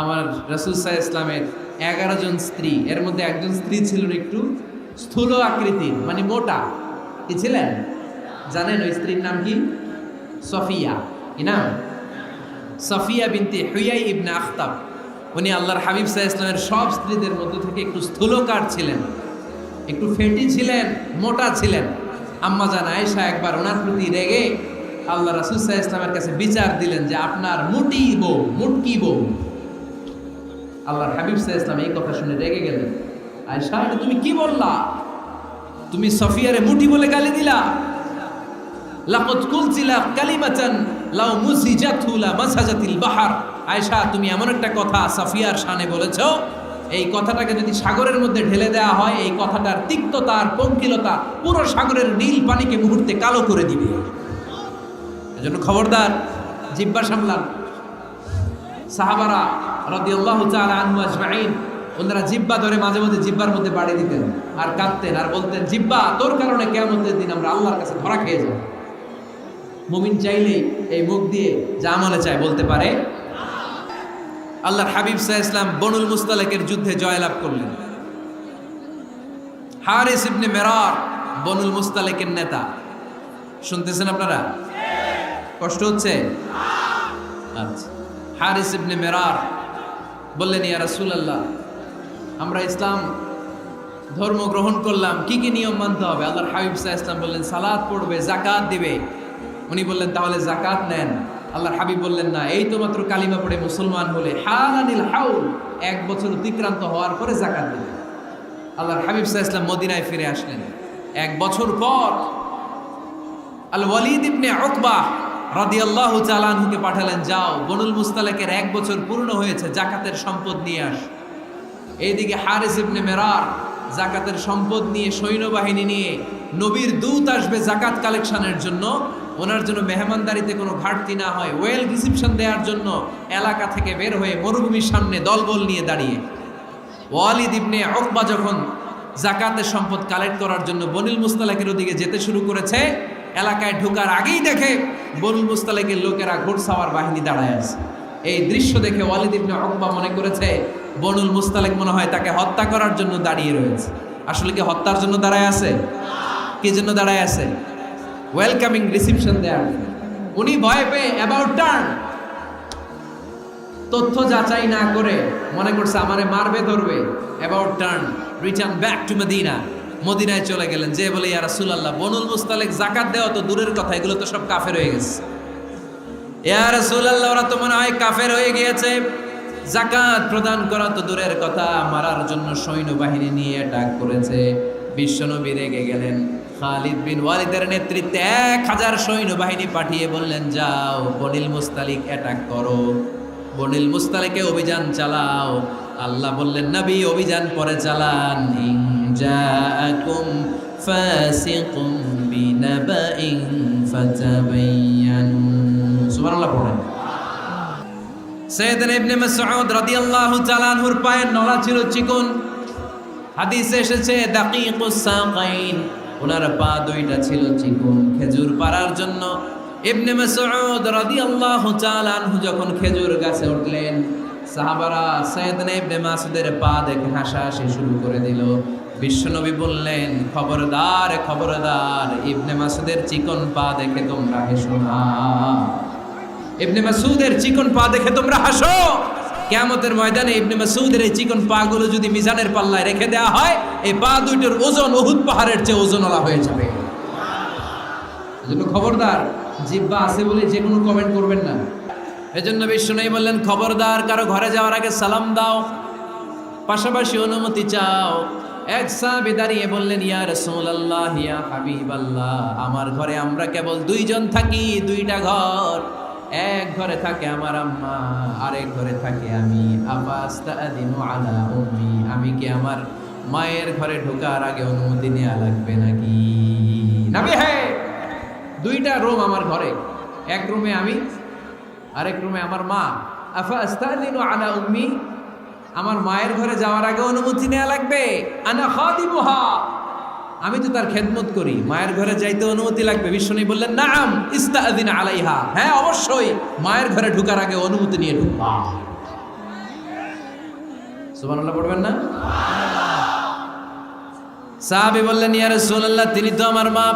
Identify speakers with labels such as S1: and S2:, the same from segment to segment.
S1: আমার রাসূল সাল্লাল্লাহু আলাইহি ইসলামের 11 জন স্ত্রী, এর মধ্যে একজন স্ত্রী ছিলেন একটু স্থূল আকৃতির, মানে মোটা। কি ছিলেন জানেন? ওই স্ত্রীর নাম কি? সফিয়া। কি নাম? সফিয়া বিনতে হুয়াই ইবনে আখতাব। উনি আল্লাহর হাবিব সাল্লাল্লাহু আলাইহি ইসলামের সব স্ত্রীদের মধ্যে থেকে একটু স্থূলকার ছিলেন, একটু ফেটি ছিলেন, মোটা ছিলেন। আম্মা জান আয়েশা একবার ওনার প্রতি রেগে আল্লাহ রাসূল সাল্লাল্লাহু আলাইহি ইসলামের কাছে বিচার দিলেন যে আপনার মুটকি বউ। আল্লাহর হাবিব সাল্লাল্লাহু আলাইহি ইসলাম এই কথা শুনে রেগে গেলেন। আয়েশা, এটা তুমি কি বললা? তুমি সফিয়ারে মুটি বলে গালি দিলা। লাকাদ কুলতিলা কালিমাতান লাউ মুসিজাতু লা মাসাজাতিল বাহর। আয়েশা, তুমি এমন একটা কথা সফিয়ার শানে বলেছো, এই কথাটাকে যদি সাগরের মধ্যে ঢেলে দেওয়া হয়, এই কথাটার তিক্ততা আর পঙ্কিলতা পুরো সাগরের নীল পানিকে মুহূর্তে কালো করে দিবে। এজন্য খবরদার, জিহ্বা সামলান। সাহাবারা রাদিয়াল্লাহু তাআলা আনহু আজমাইন, ওনারা জিহ্বা ধরে মাঝে মাঝে জিহ্বার মধ্যে বাড়ি দিতেন আর কাঁদতেন আর বলতেন, জিহ্বা, তোর কারণে কিয়ামতের দিন আমরা আল্লাহর কাছে ধরা খেয়ে যাব। মুমিন চাইলেই এই মুখ দিয়ে যা মনে চায় বলতে পারে। আল্লাহর হাবিব সাল্লাল্লাহু আলাইহি ইসলাম বনুল মুস্তালিকের যুদ্ধে জয়লাভ করলেন। হারিস ইবনে মিরার বনুল মুস্তালিকের নেতা। শুনতেছেন আপনারা? কষ্ট হচ্ছে? আচ্ছা। হারিস ইবনে মিরার বললেন, ইয়া রাসূলুল্লাহ, আমরা ইসলাম ধর্ম গ্রহণ করলাম, কি কি নিয়ম মানতে হবে? আল্লাহর হাবিব সাল্লাল্লাহু আলাইহি ইসলাম বললেন, সালাত পড়বে, যাকাত দিবে। উনি বললেন, তাহলে যাকাত নেন। আল্লাহর হাবিব বললেন, না, এই তো মাত্র কালিমা পড়ে মুসলমান হলে হালানিল হাউল, 1 বছর অতিক্রান্ত হওয়ার পরে যাকাত দিবে। আল্লাহর হাবিব সাল্লাল্লাহু আলাইহি ইসলাম মদিনায় ফিরে আসলেন। 1 বছর পর আল ওয়ালিদ ইবনে উকবা রাদিয়াল্লাহু তাআলা আনহুকে পাঠালেন, যাও বনুল মুস্তালিকের 1 বছর পূর্ণ হয়েছে, যাকাতের সম্পদ নিয়ে আস। এইদিকে হারিস ইবনে মিরার যাকাতের সম্পদ নিয়ে, সৈন্যবাহিনী নিয়ে, নবীর দূত আসবে যাকাত কালেকশনের জন্য, ওনার জন্য মেহমানদারিতে কোনো ঘাটতি না হয়, ওয়েল রিসিপশন দেওয়ার জন্য এলাকা থেকে বের হয়ে মরুভূমির সামনে দলবল নিয়ে দাঁড়িয়ে। ওয়ালিদ ইবনে উকবা যখন যাকাতের সম্পদ কালেক্ট করার জন্য বনুল মুস্তালিকের ওদিকে যেতে শুরু করেছে, এলাকায় ঢোকার আগেই দেখে বনুল মুস্তালিকের লোকেরা ঘোড়সাওয়ার বাহিনী দাঁড়ায় আছে। এই দৃশ্য দেখে ওয়ালিদ ইবনে উকবা মনে করেছে বনুল মুস্তালিক মনে হয় তাকে হত্যা করার জন্য দাঁড়িয়ে রয়েছে। আসলে কি হত্যার জন্য দাঁড়ায় আছে? কি জন্য দাঁড়ায় আছে? ওয়েলকামিং রিসিপশন দেয়ার। উনি ভয় পেয়ে অ্যাবাউট টার্ন, তথ্য যাচাই না করে মনে করছে আমারে মারবে ধরবে, about turn, return back to Medina. মদিনায় চলে গেলেন, যে বলে, ইয়া রাসূলুল্লাহ, বনুল মুস্তালিক যাকাত দেওয়া তো দূরের কথা, এগুলো তো সব কাফের হয়ে গেছে। ইয়া রাসূলুল্লাহ, ওরা তো মনে হয় কাফের হয়ে গিয়েছে, যাকাত প্রদান করা তো দূরের কথা, মারার জন্য সৈন্যবাহিনী নিয়ে অ্যাটাক করেছে। বিশ্বনবী রেগে গেলেন। খালিদ বিন ওয়ালিদের নেতৃত্বে 1000 সৈন্যবাহিনী পাঠিয়ে বললেন, যাও বনুল মুস্তালিক অ্যাটাক করো, বনুল মুস্তালিকে অভিযান চালাও। আল্লাহ বললেন, নবী অভিযান পরে চালান। ইন জাআকুম ফাসিকুম বিনাবাইন ফাতাবায়ানু। সুবহানাল্লাহ পড়েন। সাইয়েদনা ইবনে মাসউদ রাদিয়াল্লাহু তাআলা আনহুর পায়ের নলা ছিল চিকন। হাদিসে এসেছে দাকিকুস সাকাইন, ওনার পা দুইটা ছিল চিকন। খেজুর পাড়ার জন্য ইবনে মাসউদ রাদিয়াল্লাহু তাআলা আনহু যখন খেজুর গাছে উঠলেন, সাহাবারা সাইয়েদনা ইবনে মাসউদের পা দেখে হাসাহাসি শুরু করে দিল। বিশ্বনবী বললেন, খবরদার খবরদার, ইবনে মাসউদের চিকন পা দেখে তোমরা হেসো না। ইবনে মাসউদের চিকন পা দেখে তোমরা হাসো। কিয়ামতের ময়দানে ইবনে মাসউদের এই চিকন পা গুলো যদি মিজানের পাল্লায় রেখে দেওয়া হয়, এই পা দুইটার ওজন উহুদ পাহাড়ের চেয়ে ওজনওয়ালা হয়ে যাবে। এজন্য খবরদার, জিহ্বা আছে বলে যে কোনো কমেন্ট করবেন না। এজন্য বিশ্বনবী বললেন, খবরদার, কারো ঘরে যাওয়ার আগে সালাম দাও, পাশাপাশি অনুমতি চাও। এক সাহাবী দাঁড়িয়ে বললেন, ইয়া রাসূলুল্লাহ, ইয়া হাবিবাল্লাহ, আমার ঘরে আমরা কেবল 2 জন থাকি, 2টা ঘর। এক ঘরে থাকে আমার আম্মা, আরেক ঘরে থাকে আমি। আফাস্তাদিনু আলা উম্মি, আমি কি আমার মায়ের ঘরে ঢোকার আগে অনুমতি নেওয়া লাগবে নাকি? নবী, হ্যাঁ, 2টা রুম আমার ঘরে, এক রুমে আমি, আরেক রুমে আমার মা। আফাস্তাদিনু আলা উম্মি, আমার মায়ের ঘরে যাওয়ার আগে অনুমতি নেওয়া লাগবে? আনা খাদিমুহা, আমি তো তার খেদমত করি, মায়ের ঘরে যাইতে অনুমতি লাগবে? বিশ্বনবী বললেন, নাআম ইস্তাআযিন আলাইহা, হ্যাঁ অবশ্যই, মায়ের ঘরে ঢোকার আগে অনুমতি নিয়ে ঢুকবা। সুবহানাল্লাহ পড়বেন না? সাহাবী বললেন, ইয়া রাসূলুল্লাহ, তিনি তো আমার মা,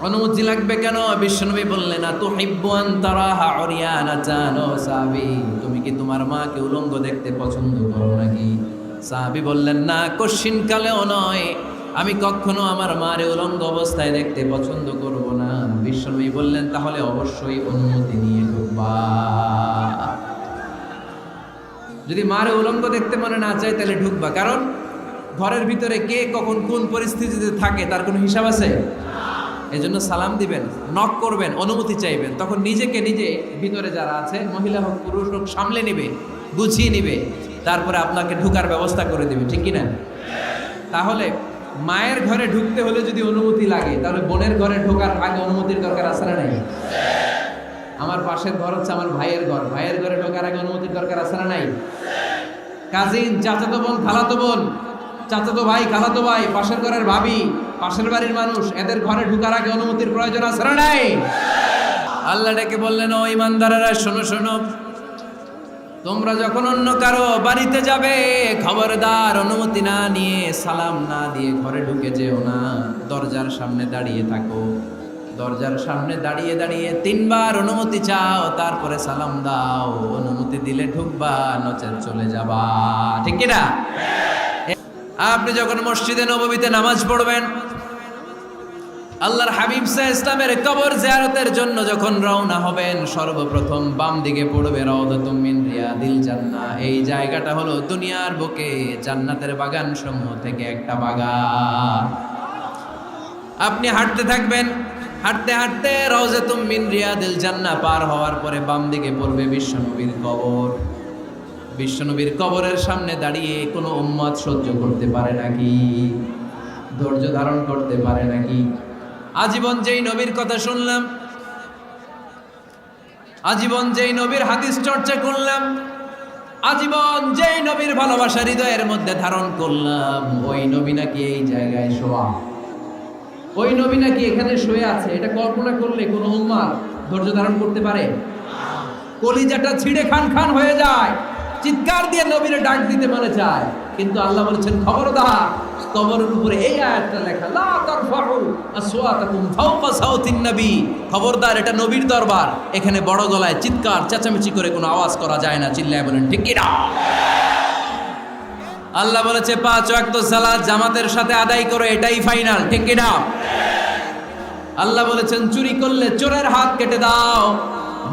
S1: অনুমতি লাগবে কেন? বিশ্বনবী বললেন, তুহিব্বু আন তারাহা উরিয়ানাতান। ও সাহাবী, তুমি কি তোমার মাকে উলঙ্গ দেখতে পছন্দ করো নাকি? সাহাবী বললেন, না, কশ্চিনকালেও নয়, আমি কখনো আমার মারে উলঙ্গ অবস্থায় দেখতে পছন্দ করব না। বিশ্বনবী বললেন, তাহলে অবশ্যই অনুমতি নিয়ে ঢুকবা। যদি মারে উলঙ্গ দেখতে মনে না চায় তাহলে ঢুকবা, কারণ ঘরের ভিতরে কে কখন কোন পরিস্থিতিতে থাকে তার কোনো হিসাব আছে? এই জন্য সালাম দিবেন, নক করবেন, অনুমতি চাইবেন, তখন নিজেকে নিজে ভিতরে যারা আছে, মহিলা হোক পুরুষ হোক, সামলে নিবে, গুছিয়ে নিবে, তারপরে আপনাকে ঢুকার ব্যবস্থা করে দেবে, ঠিক কিনা? তাহলে মায়ের ঘরে ঢুকতে হলে যদি অনুমতি লাগে, তাহলে বোনের ঘরে ঢোকার আগে অনুমতির দরকার আছে না নাই? আমার পাশের ঘর হচ্ছে আমার ভাইয়ের ঘর, ভাইয়ের ঘরে ঢোকার আগে অনুমতির দরকার আছে না নাই? কাজিন, চাচাতো বোন, খালাতো বোন, চাচাতো ভাই, খালাতো ভাই, পাশের ঘরের ভাবি, পাশের বাড়ির মানুষ, এদের ঘরে ঢোকার আগে অনুমতির প্রয়োজন আছে না নাই? আল্লাহ ডেকে বললেন, ও ইমানদারেরা, শোনো শোনো, তোমরা যখন অন্য কারো বাড়িতে যাবে, খবরদার অনুমতি না নিয়ে, সালাম না দিয়ে ঘরে ঢুকে যেও না। দরজার সামনে দাঁড়িয়ে থাকো, দরজার সামনে দাঁড়িয়ে দাঁড়িয়ে 3 বার অনুমতি চাও, তারপরে সালাম দাও। অনুমতি দিলে ঢুকবা, নচেত চলে যাবা, ঠিক কিনা? আপনি যখন মসজিদে নববীতে নামাজ পড়বেন, আল্লাহর হাবিব সাল্লাল্লাহু আলাইহি ওয়াসাল্লামের কবর জিয়ারতের জন্য যখন রওনা হবেন, সর্বপ্রথম বাম দিকে পড়বে রাউদাতুম মিন রিয়াদিল জান্নাহ। এই জায়গাটা হলো দুনিয়ার বুকে জান্নাতের বাগান সমূহ থেকে একটা বাগান। আপনি হাঁটতে থাকবেন, হাঁটতে হাঁটতে রাউদাতুম মিন রিয়াদিল জান্নাহ পার হওয়ার পরে বাম দিকে পড়বে বিশ্বনবীর কবর। বিশ্বনবীর কবরের সামনে দাঁড়িয়ে কোনো উম্মত সহ্য করতে পারে নাকি? ধৈর্য ধারণ করতে পারে নাকি? আজীবন যেই নবীর কথা শুনলাম, আজীবন যেই নবীর হাদিস চর্চা করলাম, আজীবন যেই নবীর ভালোবাসা হৃদয়ের মধ্যে ধারণ করলাম, ওই নবী নাকি এই জায়গায় শোয়া, ওই নবী নাকি এখানে শুয়ে আছে, এটা কল্পনা করলে কোনো উম্মত ধৈর্য ধারণ করতে পারে? কলিজাটা ছিঁড়ে খান খান হয়ে যায়, চিৎকার দিয়ে নবীরে ডাক দিতে মনে চায়। কিন্তু আল্লাহ বলেছেন, খবরদার, কবরের উপরে এই আয়াতটা লেখা, লা তারফাউ আসওয়াতাকুম ফাওকা সাউতিন নবী। খবরদার, এটা নবীর দরবার, এখানে বড় গলায় চিৎকার চেঁচামেচি করে কোনো আওয়াজ করা যায় না। চিল্লায় বলেন ঠিক কি না? আল্লাহ বলেছে 5 ওয়াক্ত সালাত জামাতের সাথে আদায় করো, এটাই ফাইনাল, ঠিক কি না? আল্লাহ বলেছেন, চুরি করলে চোরের হাত কেটে দাও।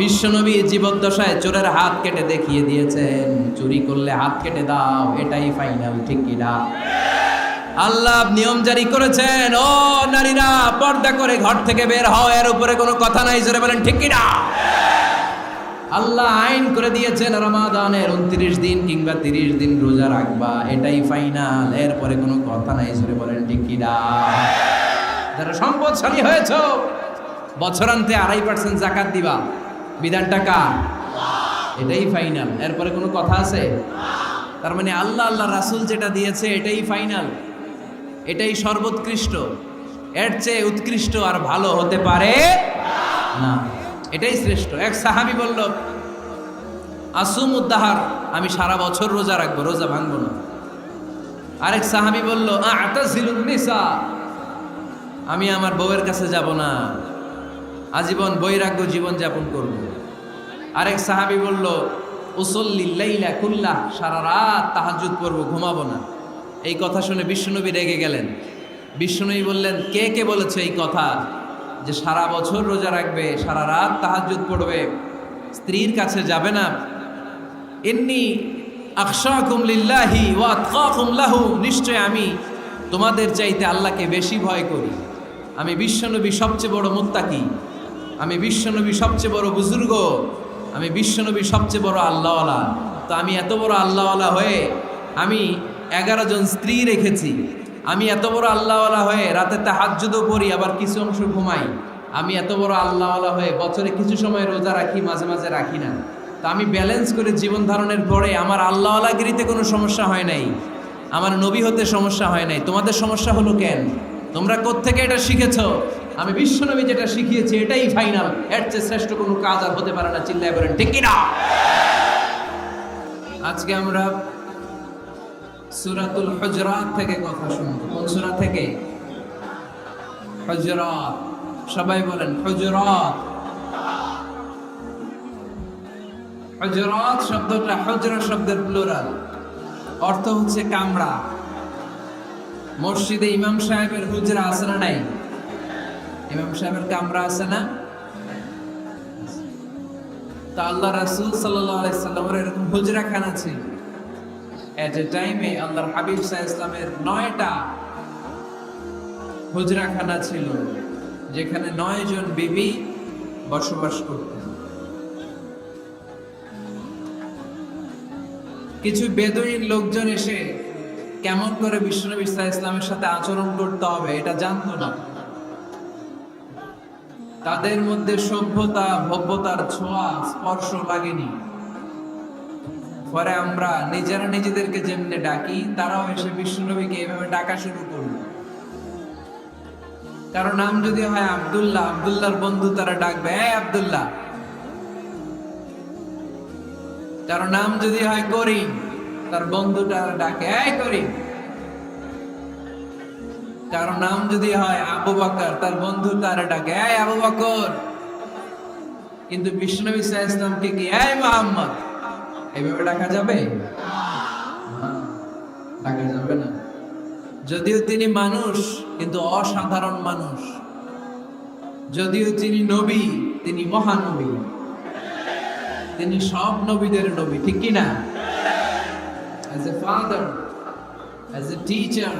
S1: বিশ্বনবী জীবদ্দশায় চোরের হাত কেটে দেখিয়ে দিয়েছেন, চুরি করলে হাত কেটে দাও, এটাই ফাইনাল, ঠিক কি না? আল্লাহ নিয়ম জারি করেছেন, ও নারীরা, পর্দা করে ঘর থেকে বের হও, এর উপরে কোনো কথা নাই, জোরে বলেন ঠিক কি না? আল্লাহ আইন করে দিয়েছেন, রমাদানের 29 দিন কিংবা 30 দিন রোজা রাখবা, এটাই ফাইনাল, এরপরে কোনো কথা নাই, জোরে বলেন ঠিক কি না? যারা সম্পদশালী হয়েছো, বছরান্তে 2.5% যাকাত দিবা, বিধানটা কার? এটাই ফাইনাল, এরপরে কোনো কথা আছে? তার মানে আল্লাহ আল্লাহ রাসূল যেটা দিয়েছে এটাই ফাইনাল, এটাই সর্বোৎকৃষ্ট, এর চেয়ে উৎকৃষ্ট আর ভালো হতে পারে না, এটাই শ্রেষ্ঠ। এক সাহাবী বলল, আসুমুদ্দাহার, আমি সারা বছর রোজা রাখবো, রোজা ভাঙবো না। আরেক সাহাবী বলল, আতাজিলুন নিসা, আমি আমার বউয়ের কাছে যাব না, আজীবন বৈরাগ্য জীবন যাপন করব। আরেক সাহাবী বলল, উসল্লিল লাইলা কুল্লাহ, সারা রাত তাহাজ্জুদ পড়ব, ঘুমাবো না। এই কথা শুনে বিশ্বনবী রেগে গেলেন। বিশ্বনবী বললেন, কে কে বলেছে এই কথা যে সারা বছর রোজা রাখবে, সারা রাত তাহাজ্জুদ পড়বে, স্ত্রীর কাছে যাবে না? ইন্নী আখশাকুম লিল্লাহি ওয়া আতকাকুম লাহু, নিশ্চয় আমি তোমাদের চাইতে আল্লাহকে বেশি ভয় করি। আমি বিশ্বনবী সবচেয়ে বড় মুত্তাকি, আমি বিশ্বনবী সবচেয়ে বড় বুজুর্গ, আমি বিশ্বনবী সবচেয়ে বড় আল্লাহওয়ালা। তো আমি এত বড় আল্লাহওয়ালা হয়ে আমি 11 জন স্ত্রী রেখেছি, আমি এত বড় আল্লাহওয়ালা হয়ে রাতে তাহাজ্জুদও পড়ি, আবার কিছু অংশ ঘুমাই। আমি এত বড় আল্লাহওয়ালা হয়ে বছরে কিছু সময় রোজা রাখি, মাঝে মাঝে রাখি না। তো আমি ব্যালেন্স করে জীবন ধারণের পরে আমার আল্লাহওয়ালাগিরিতে কোনো সমস্যা হয় নাই, আমার নবী হতে সমস্যা হয় নাই। তোমাদের সমস্যা হলো কেন? তোমরা কোত্থেকে এটা শিখেছো? আমি বিশ্বনবী যেটা শিখিয়েছি এটাই ফাইনাল, এর চেয়ে শ্রেষ্ঠ কোনো কাজ আর হতে পারে না। চিল্লায় বলেন ঠিক কি না? আজকে আমরা সূরাতুল হুজরাত থেকে কথা শুনবো। কোন সূরা থেকে? হুজরাত। সবাই বলেন হুজরাত। হুজরাত শব্দটা হুজরা শব্দের প্লুরাল, অর্থ হচ্ছে কামরা। মসজিদে ইমাম সাহেবের হুজরা আছে না নাই? ইমাম সাহেবের কামরা আছে না? তা আল্লাহ রাসূল সাল্লাল্লাহু আলাইহি সাল্লামের এরকম হুজরাখানা ছিল। এট এ টাইমে আল্লাহর হাবিব সাল্লাল্লাহু আলাইহি সাল্লামের 9টা হুজরাখানা ছিল, যেখানে 9 জন বিবি বসবাস করতেন। কিছু বেদুইন লোকজন এসে কেমন করে বিশ্বনবী সাল্লাল্লাহু আলাইহি সাল্লামের সাথে আচরণ করতে হবে এটা জানতো না। তাদের মধ্যে সভ্যতা ভব্যতার ছোঁয়া স্পর্শ লাগেনি। পরে আমরা নিজেরা নিজেদেরকে যেমনি ডাকি, তারাও এসে বিশ্বনবীকে এভাবে ডাকা শুরু করলো। কারো নাম যদি হয় আব্দুল্লাহ, আব্দুল্লাহর বন্ধু তারা ডাকবে এই আব্দুল্লাহ। কারো নাম যদি হয় করিম, তার বন্ধুটা ডাকে এই করিম। কারো নাম যদি হয় আবু বকর, তার বন্ধু তার ডাকে এই আবু বকর। কিন্তু বিশ্বনবী সাল্লাল্লাহু আলাইহি ওয়াসাল্লামকে কি এই মুহাম্মদ এইভাবে ডাকা যাবে? ডাকা যাবে না। যদিও তিনি মানুষ, কিন্তু অসাধারণ মানুষ। যদিও তিনি নবী, তিনি মহানবী। তিনি সব নবীদের নবী, ঠিক কি না? As a father, as a teacher,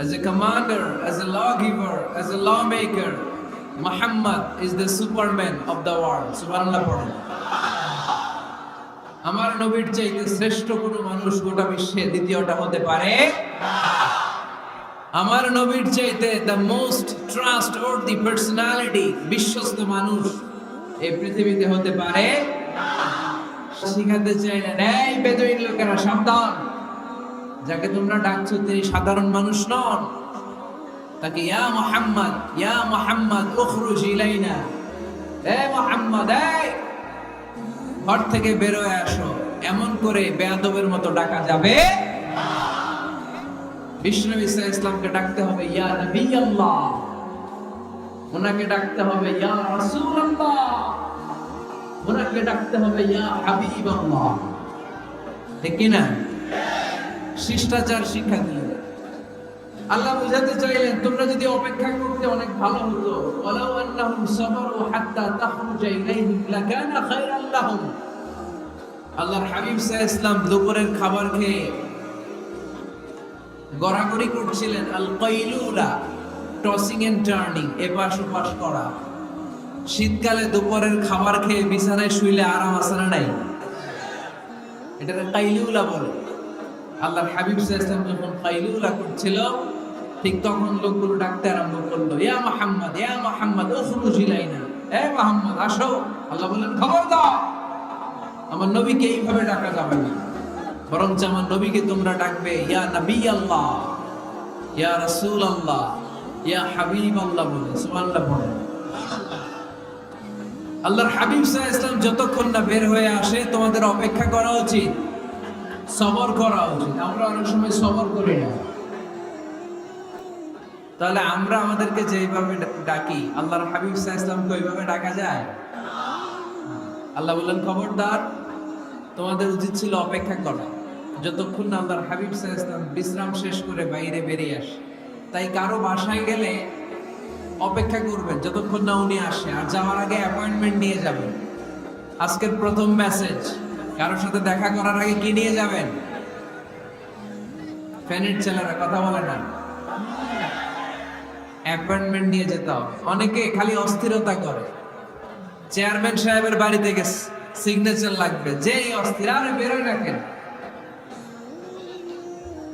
S1: as a commander, as a lawgiver, as a lawmaker, Muhammad is the superman of the world. সুবহানাল্লাহ পড়েন। আমার নবীর চাইতে শ্রেষ্ঠ কোনো মানুষ গোটা বিশ্বে দ্বিতীয়টা হতে পারে? আমার নবীর চাইতে the most trustworthy personality, বিশ্বস্ত মানুষ এই পৃথিবীতে হতে পারে? শিখাতে চাইলেন এই বেদুইন লোকেরা সাবধান, যাকে তোমরা ডাকছো তিনি সাধারণ মানুষ নন। তাকে ইয়া মুহাম্মদ উখরুজ ইলাইনা, এ মুহাম্মদ এই ঘর থেকে বের হয়ে আসো, এমন করে বেয়াদবের মতো ডাকা যাবে? বিশ্বনবী সাল্লাল্লাহু আলাইহি ওয়াসাল্লামকে ডাকতে হবে ইয়া নবী আল্লাহ, ওনাকে ডাকতে হবে ইয়া রাসূলুল্লাহ, ওনাকে ডাকতে হবে ইয়া হাবিবাল্লাহ। ঠিক কি না? শিষ্টাচার শিক্ষা দিলেন। আল্লাহ বুঝাতে চাইলেন তোমরা যদি অপেক্ষা করতে অনেক ভালো হতো। ওয়ালাউ আন্নাহুম সাবারু হাত্তা তাখরুজা ইলাইহিম লাকানা খায়রান লাহুম। আল্লাহর হাবিব সাল্লাল্লাহু আলাইহি ওয়াসাল্লাম দুপুরের খাবার খেয়ে গড়াগড়ি করছিলেন। আল কাইলুলা, টসিং এন্ড টার্নিং, এপাশ ওপাশ করা। শীতকালে দুপুরের খাবার খেয়ে বিছানায় শুইলে আরাম আছে না নাই? এটাকে কাইলুলা বলে। আল্লাহর হাবিব সাল্লাল্লাহু আলাইহি ওয়াসাল্লাম যখন কাইলুলা করছিল, ঠিক তখন লোকগুলো ডাকতে আরম্ভ করলো ইয়া মুহাম্মদ উখরুজ ইলাইনা, এ মুহাম্মদ আসো। আল্লাহ বললেন খবর দাও, আমার নবীকে এইভাবে ডাকা যাবে না, বরং আমার নবীকে তোমরা ডাকবে ইয়া নবী আল্লাহ, ইয়া রাসূল আল্লাহ, ইয়া হাবিব আল্লাহ বলে। সুবহানাল্লাহ বলে। আল্লাহর হাবিব সাল্লাল্লাহু আলাইহি ওয়াসাল্লাম যতক্ষণ না বের হয়ে আসে তোমাদের অপেক্ষা করা উচিত, সবর করা উচিত। আমরা অনেক সময় সবর করি না। তাহলে আমরা আমাদেরকে যেভাবে ডাকি, আল্লাহর হাবিব সাল্লাল্লাহু আলাইহি ওয়াসাল্লামকে ওইভাবে ডাকা যায়? আল্লাহ বললেন খবরদার, তোমাদের উচিত ছিল অপেক্ষা করা, যতক্ষণ না আল্লাহর হাবিব সাল্লাল্লাহু আলাইহি ওয়াসাল্লাম বিশ্রাম শেষ করে বাইরে বেরিয়ে আসে। তাই কারো বাসায় গেলে অপেক্ষা করবেন যতক্ষণ না উনি আসে, আর যাওয়ার আগে অ্যাপয়েন্টমেন্ট নিয়ে যাবেন। আজকের প্রথম মেসেজ, কারোর সাথে দেখা করার আগে কি নিয়ে যাবেন? ফ্যানের ছেলেরা কথা বলে না, অ্যাপয়েন্টমেন্ট নিয়ে যেতে হবে। অনেকে খালি অস্থিরতা করে, চেয়ারম্যান সাহেবের বাড়িতে গেছে, সিগনেচার লাগবে, যেই অস্থির, আরে বেরোয় না কেন?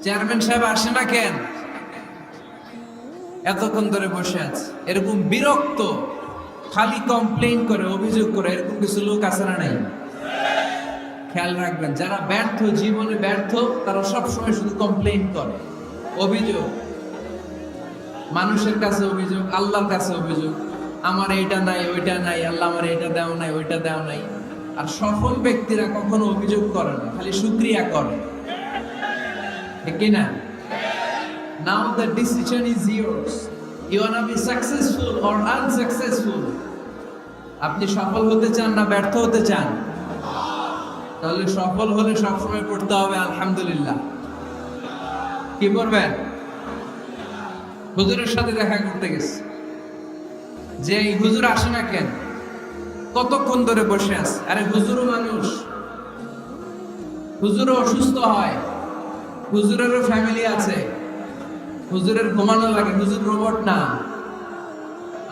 S1: চেয়ারম্যান সাহেব আসে না কেন? এতক্ষণ ধরে বসে আছে। এরকম বিরক্ত, খালি কমপ্লেইন করে, অভিযোগ করে, এরকম কিছু লোক আছে না নাই? খেয়াল রাখবেন, যারা ব্যর্থ, জীবনে ব্যর্থ, তারা সবসময় শুধু কমপ্লেইন করে, অভিযোগ। মানুষের কাছে অভিযোগ, আল্লাহর কাছে অভিযোগ, আমার এইটা নাই, ওইটা নাই, আল্লাহ আমার এইটা দেও নাই, ওইটা দেও নাই। আর সফল ব্যক্তিরা কখনো অভিযোগ করে না, খালি শুকরিয়া করে। ঠিক কি না? Now the decision is yours. You wanna be successful or unsuccessful? আপনি সফল হতে চান না ব্যর্থ হতে চান? তাহলে সফল হলে সবসময় পড়তে হবে আলহামদুলিল্লাহ। কি করবেন? হুজুরের সাথে দেখা করতে গেছে, যে এই হুজুর আসে না কেন, কতক্ষণ ধরে বসে আছে। আরে হুজুরও মানুষ, হুজুরও অসুস্থ হয়, হুজুরেরও ফ্যামিলি আছে, হুজুরের ঘুমানো লাগে, হুজুর রোবট না।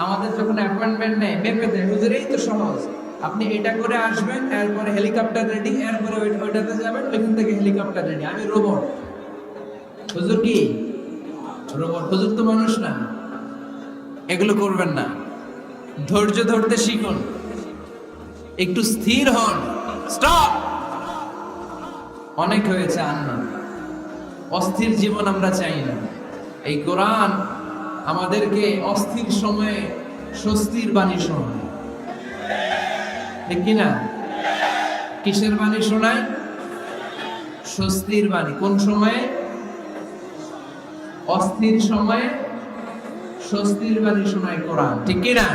S1: আমাদের যখন অ্যাপয়েন্টমেন্ট নেয় মেপে দেয়, হুজুর এই তো সহজ, আপনি এটা করে আসবেন, এরপরে হেলিকপ্টার রেডি, এরপরে ওইটাতে যাবেন, ওইখান থেকে হেলিকপ্টার রেডি। আমি রোবট, হুজুর কি রোবট? হুজুর তো মানুষ না। এগুলো করবেন না, ধৈর্য ধরতে শিখুন, একটু স্থির হন। স্টপ, অনেক হয়েছে আন্না, অস্থির জীবন আমরা চাই না। এই কোরআন আমাদেরকে অস্থির সময়ে স্বস্তির বাণী শোনায়, ঠিক কিনা? কিসের বাণী শোনায়? স্বস্তির বাণী। কোন সময়ে? অস্থির সময়ে স্বস্তির বাণী শোনায় কোরআন, ঠিক কিনা?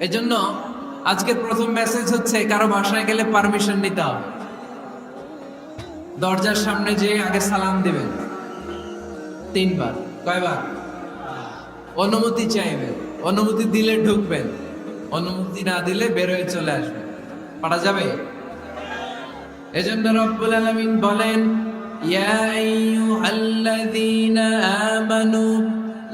S1: এজন্য আজকের প্রথম মেসেজ হচ্ছে, কারো বাসায় গেলে পারমিশন নিতে হবে। দরজার সামনে যে আগে সালাম দিবেন 3 বার। কয়বার? অনুমতি চাইবেন, অনুমতি দিলে ঢুকবেন, অনুমতি না দিলে বের হয়ে চলে আসবেন। পারা যাবে? এজন্য রব্বুল আলামিন বলেন, ইয়া আইয়ুহাল্লাযীনা আমানু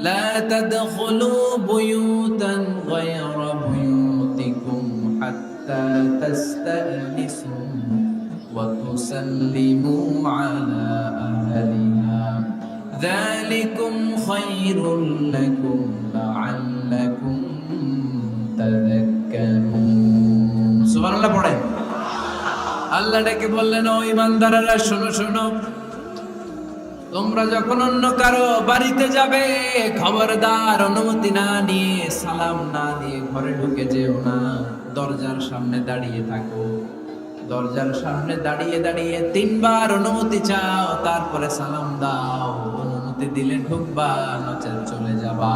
S1: লা তাদখুলু বুয়ুতান গায়রা বুয়ুতিকুম হাত্তা তাস্তানিসু ওয়া তুসাল্লিমু আলা আহলিহা যালিকুম খায়রুল লাকুম লাআল্লাকুম তাযাক্কারুন। সুবহানাল্লাহ পড়ে। আল্লাহ ডেকে বললেন, ও ঈমানদারেরা শোনো শোনো, তোমরা যখন অন্য কারো বাড়িতে যাবে, খবরদার অনুমতি না নিয়ে, সালাম না দিয়ে ঘরে ঢুকে যেও না। দরজার সামনে দাঁড়িয়ে থাকো, দরজার সামনে দাঁড়িয়ে দাঁড়িয়ে 3 বার অনুমতি চাও, তারপরে সালাম দাও। অনুমতি দিলে ঢুকবা, নচেত চলে যাবা,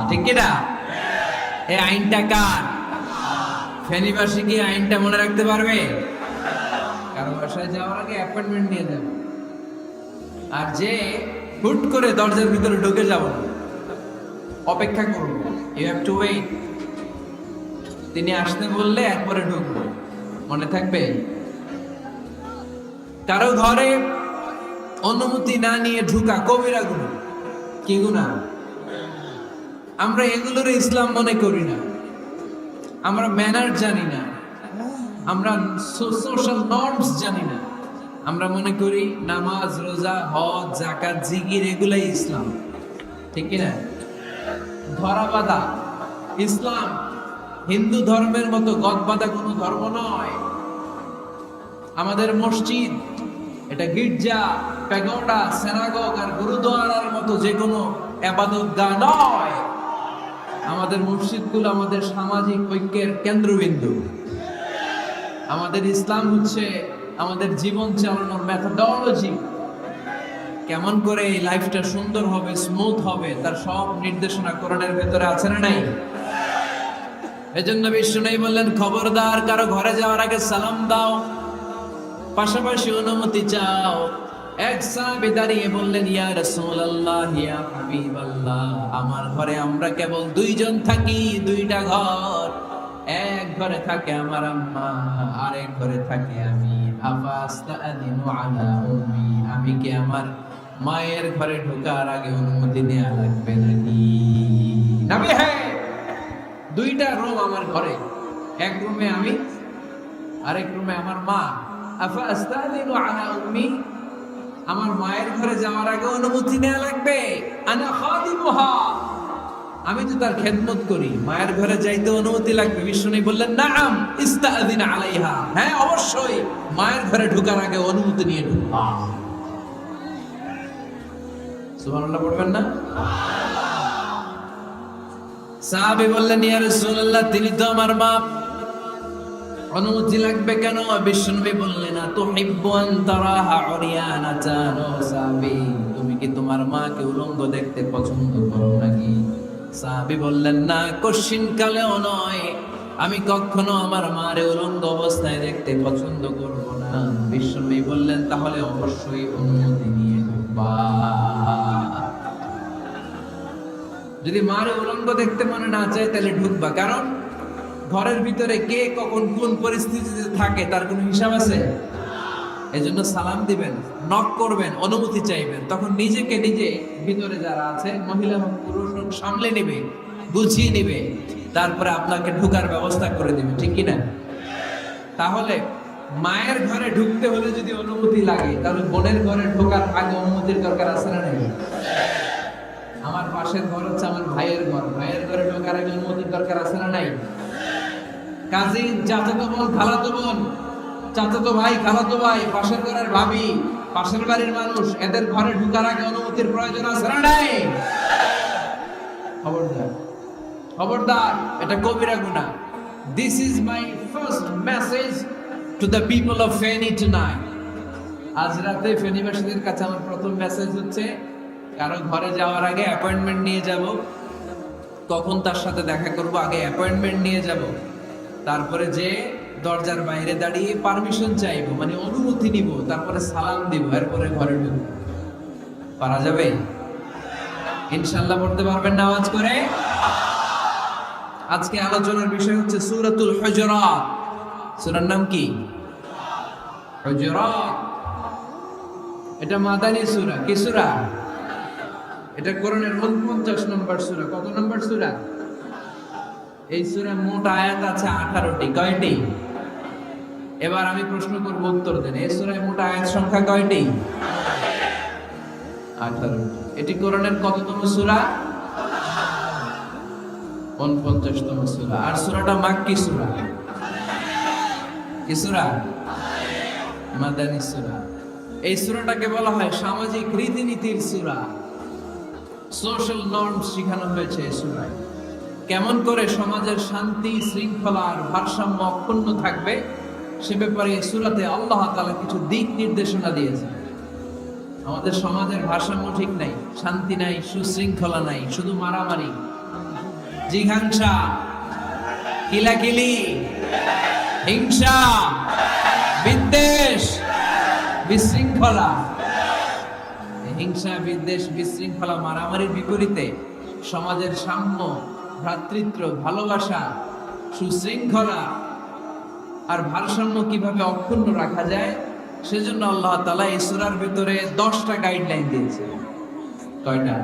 S1: ঠিক কি না? এই আইনটা কার? ফেনীবাসী কি আইনটা মনে রাখতে পারবে? কারো বাসায় যাওয়ার আগে অ্যাপয়েন্টমেন্ট নিয়ে যাবে, আর যে হুট করে দরজার ভিতরে ঢুকে যাব না, অপেক্ষা করব। You have to wait. তিনি আসতে বললে একবারে ঢুকবো, মনে থাকবে? কারো ঘরে অনুমতি না নিয়ে ঢুকা কবিরা গুনাহ। কি গুনাহ? আমরা এগুলোর ইসলাম মনে করি না, আমরা ম্যানার জানি না, আমরা সোশ্যাল নর্মস জানি না। আমরা মনে করি নামাজ, রোজা, হজ, যাকাত, জিকির এগুলাই ইসলাম, ঠিক কিনা? ধরা বাঁধা ইসলাম হিন্দু ধর্মের মতো গদ বাঁধা কোনো ধর্ম নয়। আমাদের মসজিদ এটা গির্জা, প্যাগোডা, সিনাগগ আর গুরুদ্বারার মতো যে কোনো ইবাদতগাহ নয়। আমাদের মসজিদগুলো আমাদের সামাজিক ঐক্যের কেন্দ্রবিন্দু। আমাদের ইসলাম হচ্ছে আমাদের জীবন চালানোর মেথোডোলজি। কেমন করে এই লাইফটা সুন্দর হবে, স্মুথ হবে, তার সব নির্দেশনা কোরআনের ভেতরে আছে না নাই? এজন্য বিষ্ণু বললেন, খবরদার কারো ঘরে যাওয়ার আগে সালাম দাও, পাশাপাশি অনুমতি চাও। এক সাহাবী দাঁড়িয়ে বললেন, ইয়া রাসূলুল্লাহ, ইয়া হাবিবাল্লাহ, আমার ঘরে আমরা কেবল 2 জন থাকি, 2টা ঘর। এক ঘরে থাকে আমার আম্মা, আরেক ঘরে থাকে আমি। আফাস্তাআযিনু আলা উম্মি, আমি কি আমার মায়ের ঘরে ঢোকার আগে অনুমতি নেওয়া লাগবে নাকি? নবী, হ্যাঁ, 2টা রুম আমার ঘরে, এক রুমে আমি, আরেক রুমে আমার মা। আফাস্তাআযিনু আলা উম্মি, আমার মায়ের ঘরে যাওয়ার আগে অনুমতি নেওয়া লাগবে? আনা খাদিমুহা, আমি তো তার খেদমত করি, মায়ের ঘরে যাইতে অনুমতি লাগবে? বিষ্ণু বললেন, নাআম ইস্তাআযিন আলাইহা, হ্যাঁ অবশ্যই, মায়ের ঘরে ঢোকার আগে অনুমতি নিয়ে ঢুকবা। সুবহানাল্লাহ পড়বেন না? সাহাবী বললেন, ইয়া রাসূলুল্লাহ, তিনি তো আমার মা। অনুমতি লাগবে কেন? বিশ্বনবী বললেন, তুহিব্বু আন তারাহা উরিয়ানাতান ও সাহাবী, তুমি কি তোমার মাকে উলঙ্গ দেখতে পছন্দ করো নাকি? সাহাবী বললেন, না, কশিন কালেও নয়, আমি কখনো আমার মারে উলঙ্গ অবস্থায় দেখতে পছন্দ করব না। বিশ্বনবী বললেন, তাহলে অবশ্যই অনুমতি নিয়ে ঢুকবা। যদি মারে উলঙ্গ দেখতে মনে না চায় তাহলে ঢুকবা, কারণ ঘরের ভিতরে কে কখন কোন পরিস্থিতিতে থাকে তার কোনো হিসাব আছে? এজন্য সালাম দিবেন, নক করবেন, অনুমতি চাইবেন, তখন নিজেকে নিজে ভিতরে যারা আছে মহিলা এবং পুরুষ সামলে নেবে, বুঝিয়ে নেবে, তারপরে আপনাকে ঢুকার ব্যবস্থা করে দিবে, ঠিক কিনা? তাহলে মায়ের ঘরে ঢুকতে হলে যদি অনুমতি লাগে, তাহলে বোনের ঘরে ঢোকার আগে অনুমতির দরকার আছে না নাই? আমার পাশের ঘর হচ্ছে আমার ভাইয়ের ঘর, ভাইয়ের ঘরে ঢোকার আগে অনুমতির দরকার আছে না নাই? কাজী, চাচাতো বোন, খালাতো বোন, চাচাতো ভাই, খালাতো ভাই, পাশের ঘরের ভাবি, পাশের বাড়ির মানুষ, এদের ঘরে ঢোকার আগে অনুমতির প্রয়োজন আছে না নাই? খবরদার, খবরদার, এটা কবিরা গুনাহ। This is my first message to the people of Feni tonight. আজ রাতে ফেনীবাসীদের কাছে আমার প্রথম মেসেজ হচ্ছে, কারো ঘরে যাওয়ার আগে অ্যাপয়েন্টমেন্ট নিয়ে যাব, কখন তার সাথে দেখা করব আগে অ্যাপয়েন্টমেন্ট নিয়ে যাব, তারপরে যে দরজার বাইরে দাঁড়িয়ে পারমিশন চাইবো, মানে অনুমতি নিব, তারপরে সালাম দিব, এরপরে ঘরে ঢুকবো। পারা যাবে? ইনশাআল্লাহ পড়তে পারবেন না আওয়াজ করে? আজকে আলোচনার বিষয় হচ্ছে সূরাতুল হুজুরাত। সূরার নাম কি? হুজুরাত। এটা মাদানী সূরা। কি সূরা? এটা কোরআনের 49 নম্বর সূরা। কত নম্বর সূরা? এই সূরায় মোট আয়াত আছে 18টি। কয়টি? এবার আমি প্রশ্ন করব, উত্তর দেন। এই সূরায় মোট আয়াত সংখ্যা কয়টি? 18টি। এটি কোরআনের কততম সূরা? 49তম সূরা। আর সূরাটা মাক্কি সূরা। কি সূরা? মাদানী সূরা। এই সূরাটাকে বলা হয় সামাজিক রীতিনীতির সূরা। সোশ্যাল নর্মস শেখানো হয়েছে এই সূরায়। কেমন করে সমাজের শান্তি, শৃঙ্খলা আর ভারসাম্য অক্ষুণ্ণ থাকবে সে ব্যাপারে এই সূরাতে আল্লাহ তাআলা কিছু দিক নির্দেশনা দিয়েছেন। আমাদের সমাজের ভারসাম্য ঠিক নাই, শান্তি নাই, সুশৃঙ্খলা নাই, শুধু মারামারি, জিঘাংসা, কিলাকিলি, হিংসা, বিদ্বেষ, বিশৃঙ্খলা। হিংসা, বিদ্বেষ, বিশৃঙ্খলা, মারামারির বিপরীতে সমাজের সাম্য, ভ্রাতৃত্ব, ভালোবাসা, সুশৃঙ্খলা আর ভারসাম্য কিভাবে অক্ষুণ্ণ রাখা যায় সেজন্য আল্লাহ তাআলা এই সূরার ভিতরে 10টা গাইডলাইন দিয়েছে। কয়টা?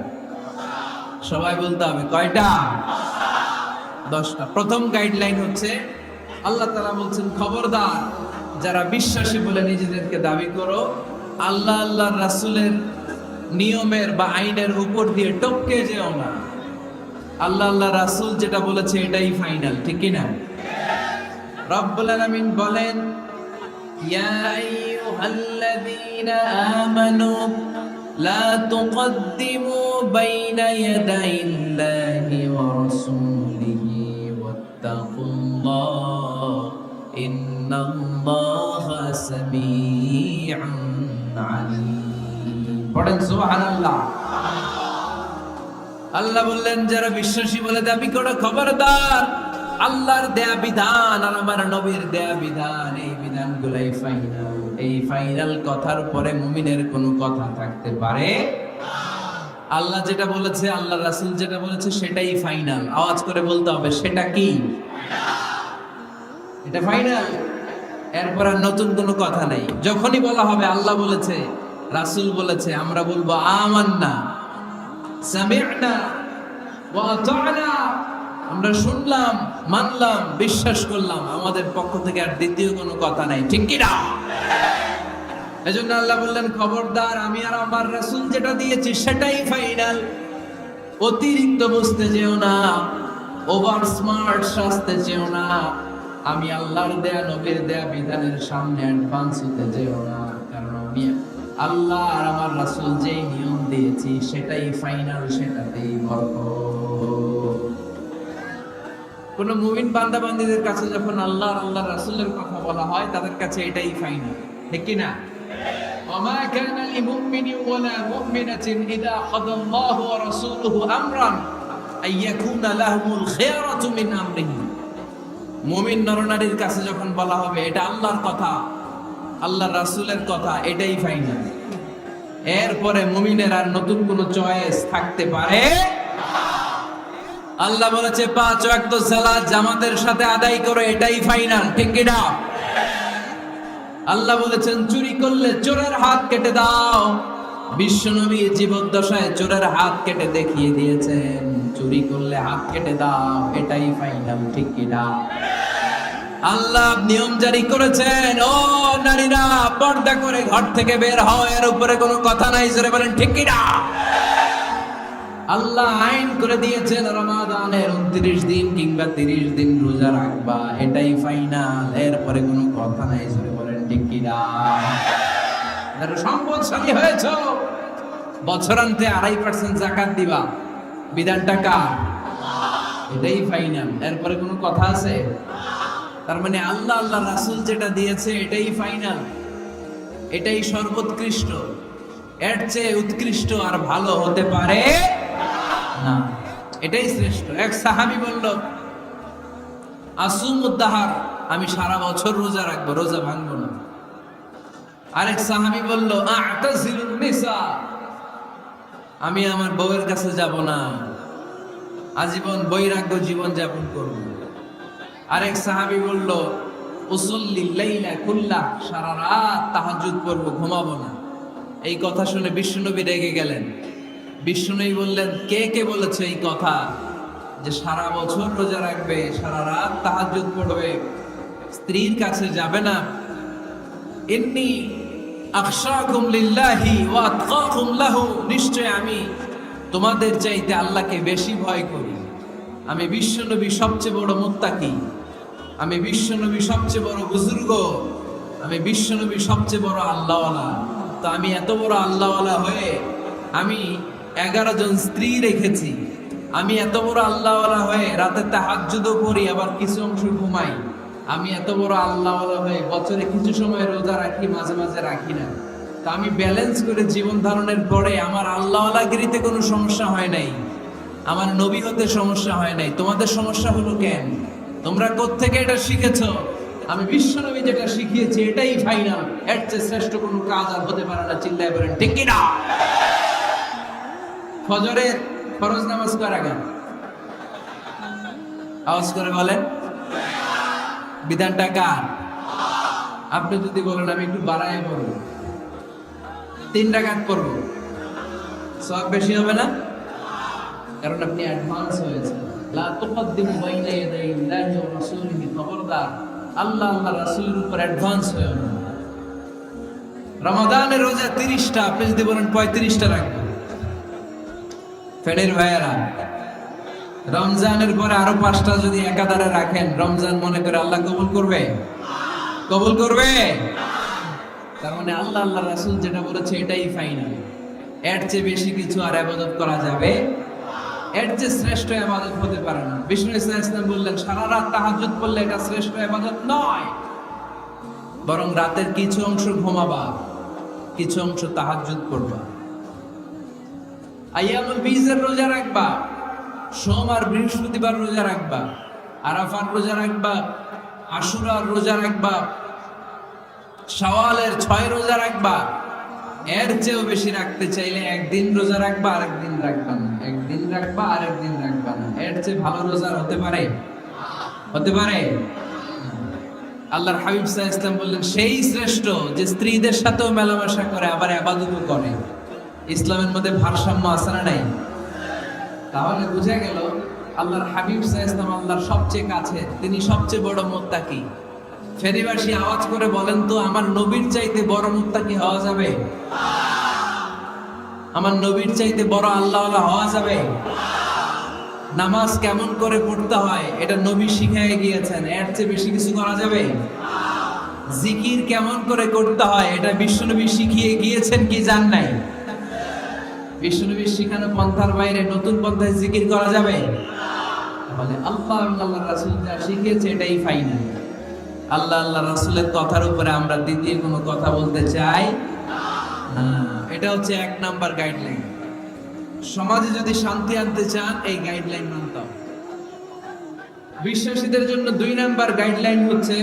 S1: সবাই বলতে হবে, কয়টা? 10টা। প্রথম গাইডলাইন হচ্ছে আল্লাহ তাআলা বলছেন, খবরদার যারা বিশ্বাসী বলে নিজেদেরকে দাবি করো, আল্লাহ আল্লাহর রাসূলের নিয়মের বা আইনের উপর দিয়ে টপকে যেও না। আল্লাহ আল্লাহ রাসূল যেটা বলেছে এটাই ফাইনাল, ঠিক কি না? রব্বুল আলামিন বলেন, ইয়া আইয়ুহাল্লাযীনা আমানু লা তুকদ্দিমু বাইনা ইয়াদাইল্লাহি ওয়া রাসূলিহি ওয়াত্তাকুল্লাহ ইন্নাল্লাহা সামিউন আলীম। পড়েন সুবহানাল্লাহ। আল্লাহ বললেন, যারা বিশ্বাসী বলে দাবি করো, খবরদার আল্লাহর দেয়া বিধান আর আমার নবীর দেয়া বিধান, এই বিধানগুলাই ফাইনাল। এই ফাইনাল কথার পরে মুমিনের কোনো কথা থাকতে পারে? আল্লাহ যেটা বলেছে, আল্লাহ রাসূল যেটা বলেছে সেটাই ফাইনাল। আওয়াজ করে বলতে হবে, সেটা কি? এটা ফাইনাল। এরপর আর নতুন কোনো কথা নাই। যখনই বলা হবে আল্লাহ বলেছে, রাসূল বলেছে, আমরা বলবো আমান্না, সামি'না ওয়া আতা'না, আমরা শুনলাম, মানলাম, বিশ্বাস করলাম। আমাদের পক্ষ থেকে আর দ্বিতীয় কোনো কথা নাই, ঠিক কি না? এজন্য আল্লাহ বললেন, খবরদার আমি আর আমার রাসূল যেটা দিয়েছি সেটাই ফাইনাল। অতিরিক্ত বুঝতে যেও না, ওভার স্মার্ট সাজতে যেও না, আমি আল্লাহর দেয়া নবীর দেয়া বিধানের সামনে অ্যাডভান্স হতে যেও না, কারণ আমি আল্লাহ আর আমার রাসূল যেই নিয়ম দিয়েছি সেটাই ফাইনাল, সেটাতেই বরকত। কোন মুমিন বান্দা বান্দীদের কাছে যখন আল্লাহ আল্লাহ রাসূলের কথা বলা হয় তাদের কাছে এটাই ফাইনাল, ঠিক কি না? ওমা কানা লিমুমিনিন ওয়ালা মুমিনাতিন ইযা কাদাল্লাহু ওয়া রাসূলুহু আমরান আইয়াকুনা লাহুমুল খিয়ারাতু মিন আমরিহি। মুমিন নরনারীর কাছে যখন বলা হবে এটা আল্লাহর কথা, আল্লাহর রাসূলের কথা, এটাই ফাইনাল। এরপরে মুমিনের আর নতুন কোন চয়েস থাকতে পারে? আল্লাহ বলেছে 5 ওয়াক্ত সালাত জামাতের সাথে আদায় করো, এটাই ফাইনাল, ঠিক কি না? আল্লাহ বলেছেন চুরি করলে চোরের হাত কেটে দাও। বিশ্বনবী জীবদ্দশায় চোরের হাত কেটে দেখিয়ে দিয়েছেন, চুরি করলে হাত কেটে দাও, এটাই ফাইনাল, ঠিক কি না? আল্লাহ নিয়ম জারি করেছেন, ও নারীরা পর্দা করে ঘর থেকে বের হও, এর উপরে কোনো কথা নাই, জোরে বলেন ঠিক কি না? আল্লাহ আইন করে দিয়েছেন রমাদানের 29 দিন কিংবা 30 দিন রোজা রাখবা, এটাই ফাইনাল, এরপরে কোনো কথা নাই, জোরে বলেন ঠিক কি না? যারা সম্পদশালী হয়েছো বছরান্তে 2.5% যাকাত দিবা, বিধানটা কার? এটাই ফাইনাল, এরপরে কোনো কথা আছে? তার মানে আল্লাহ আল্লাহ রাসূল যেটা দিয়েছে এটাই ফাইনাল, এটাই সর্বোৎকৃষ্ট, এর চেয়ে উৎকৃষ্ট আর ভালো হতে পারে না, এটাই শ্রেষ্ঠ। এক সাহাবী বলল আসুমুদ্দাহার, আমি সারা বছর রোজা রাখবো, রোজা ভাঙবো না। আরেক সাহাবী বলল আ'তাজিলুন নিসা, আমি আমার বউয়ের কাছে যাব না, আজীবন বৈরাগ্য জীবন যাপন করব। আরেক সাহাবী বলল উসল্লি লাইলা কুল্লাহ, সারা রাত তাহাজ্জুদ পড়ব, ঘুমাবো না। এই কথা শুনে বিশ্বনবী রেগে গেলেন। বিশ্বনবী বললেন কে কে বলেছে এই কথা, যে সারা বছর রোজা রাখবে, সারা রাত তাহাজ্জুদ পড়বে, স্ত্রীর কাছে যাবে না? ইন্নী আখশাকুম লিল্লাহি ওয়া আতকাকুম লাহু, নিশ্চয় আমি তোমাদের চাইতে আল্লাহকে বেশি ভয় করি। আমি বিশ্বনবী সবচেয়ে বড় মুত্তাকি, আমি বিশ্বনবী সবচেয়ে বড় বুজুর্গ, আমি বিশ্বনবী সবচেয়ে বড় আল্লাহওয়ালা। তো আমি এত বড় আল্লাহওয়ালা হয়ে আমি 11 জন স্ত্রী রেখেছি, আমি এত বড় আল্লাহওয়ালা হয়ে রাতে তাহাজ্জুদও পড়ি, আবার কিছু অংশ ঘুমাই। আমি এত বড় আল্লাহওয়ালা হয়ে বছরে কিছু সময় রোজা রাখি, মাঝে মাঝে রাখি না। তো আমি ব্যালেন্স করে জীবন ধারণের পরে আমার আল্লাহওয়ালাগিরিতে কোনো সমস্যা হয় নাই, আমার নবী হতে সমস্যা হয় নাই। তোমাদের সমস্যা হলো কেন? তোমরা কোত্থেকে এটা শিখেছো? আমি বিশ্বনবী যেটা শিখিয়েছি এটাই ফাইনাল, এর চেয়ে শ্রেষ্ঠ কোনো কাজ আর হতে পারে না। চিল্লায় বলেন ঠিক কি না? ফজরের ফরজ নামাজ কার আগে? আওয়াজ করে বলেন, বিধানটা কার? আপনি যদি বলেন আমি একটু বাড়ায় পড়বো, 3 রাকাত পড়বো, সওয়াব বেশি হবে না? কারণ আপনি অ্যাডভান্স হয়েছে। লা তুকদ্দিমু বাইনা ইয়াদাই আল্লাহি ওয়া রাসূলিহি, খবরদার আল্লাহ আল্লাহ রাসূলের উপর অ্যাডভান্স হয়েও না। রমাদানের রোজা 30টা, আপনি যদি বলেন 35টা রাখবেন, ফেনের ভাইয়েরা রমজানের পরে আরো 5টা যদি একাধারে রাখেন, রমজান মনে করে আল্লাহ কবুল করবে? কবুল করবে? তার মানে আল্লাহ আল্লাহ রাসূল যেটা বলেছে এটাই ফাইনাল, এর চেয়ে বেশি কিছু আর ইবাদত করা যাবে, এর চেয়ে শ্রেষ্ঠ ইবাদত হতে পারে না। বিষ্ণু ইসলাম বললেন সারা রাত তাহাজ্জুদ পড়লে এটা শ্রেষ্ঠ ইবাদত নয়, বরং রাতের কিছু অংশ ঘুমাবা, কিছু অংশ তাহাজ্জুদ পড়বা। আইয়ামুল বীজের রোজা রাখবা, সোম আর বৃহস্পতিবার রোজা রাখবা, আরাফার রোজা রাখবা, আশুরার রোজা রাখবা, শাওয়ালের 6 রোজা রাখবা। এর চেয়েও বেশি রাখতে চাইলে একদিন রোজা রাখবা, আরেকদিন রাখবা না, একদিন রাখবা, আরেকদিন রাখবা না। এর চেয়ে ভালো রোজা হতে পারে? হতে পারে? আল্লাহর হাবিব সাল্লাল্লাহু আলাইহি ওয়াসাল্লাম বললেন সেই শ্রেষ্ঠ যে স্ত্রীদের সাথেও মেলামেশা করে, আবার ইবাদতও করে। ইসলামের মধ্যে ভারসাম্য আছে না নাই? তাহলে বুঝা গেল আল্লাহর হাবিব সাল্লাল্লাহু আলাইহি ওয়াসাল্লাম আল্লাহর সবচেয়ে কাছে, তিনি সবচেয়ে বড় মুত্তাকি। ফেরিবাসী আওয়াজ করে বলেন তো, আমার নবীর চাইতে বড় মুত্তাকি হওয়া যাবে? আমার নবীর চাইতে বড় আল্লাহওয়ালা হওয়া যাবে? নামাজ কেমন করে পড়তে হয় এটা নবী শিখিয়ে গিয়েছেন, এর চেয়ে বেশি কিছু করা যাবে? জিকির কেমন করে করতে হয় এটা বিশ্বনবী শিখিয়ে গিয়েছেন কি জান নাই? বিশ্বনবীর শিখানো পন্থার বাইরে নতুন পন্থায় জিকির করা যাবে? বলে আল্লাহ এবং আল্লাহ রাসূল যা শিখিয়েছে এটাই ফাইনাল। আল্লাহ আল্লাহ রাসূলের কথার উপরে আমরা দ্বিতীয় কোনো কথা বলতে চাই না। এটা হচ্ছে 1 নাম্বার গাইডলাইন। সমাজে যদি শান্তি আনতে চান এই গাইডলাইন মানতে হবে। বিশ্বাসীদের জন্য 2 নাম্বার গাইডলাইন হচ্ছে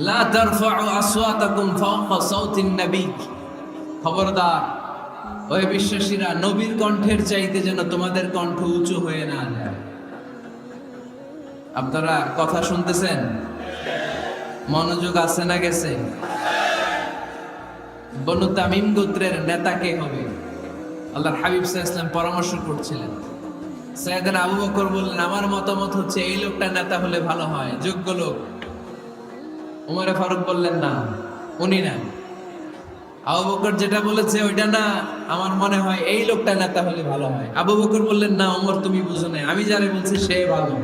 S1: লা তারফাউ আসওয়াতাকুম ফাওকা সাউতিন নবী। খবরদার ওই বিশ্বাসীরা নবীর কণ্ঠের চাইতে যেন তোমাদের কণ্ঠ উঁচু হয়ে না যায়। আপনারা কথা শুনতেছেন? মনোযোগ আছে না গেছে? বনু তামিম গোত্রের নেতা কে হবে? আল্লাহর হাবিব সাল্লাল্লাহু আলাইহি ওয়াসাল্লাম পরামর্শ করছিলেন। সাইয়েদনা আবু বকর বললেন আমার মতামত হচ্ছে এই লোকটা নেতা হলে ভালো হয়, যোগ্য লোক। ওমরে ফারুক বললেন না, উনি না। আবু বকর যেটা বলেছে ওইটা না, আমার মনে হয় এই লোকটা নেতা হলে ভালো হয়। আবু বকর বললেন না ওমর তুমি বুঝো না, আমি যারে বলছি সে ভালো।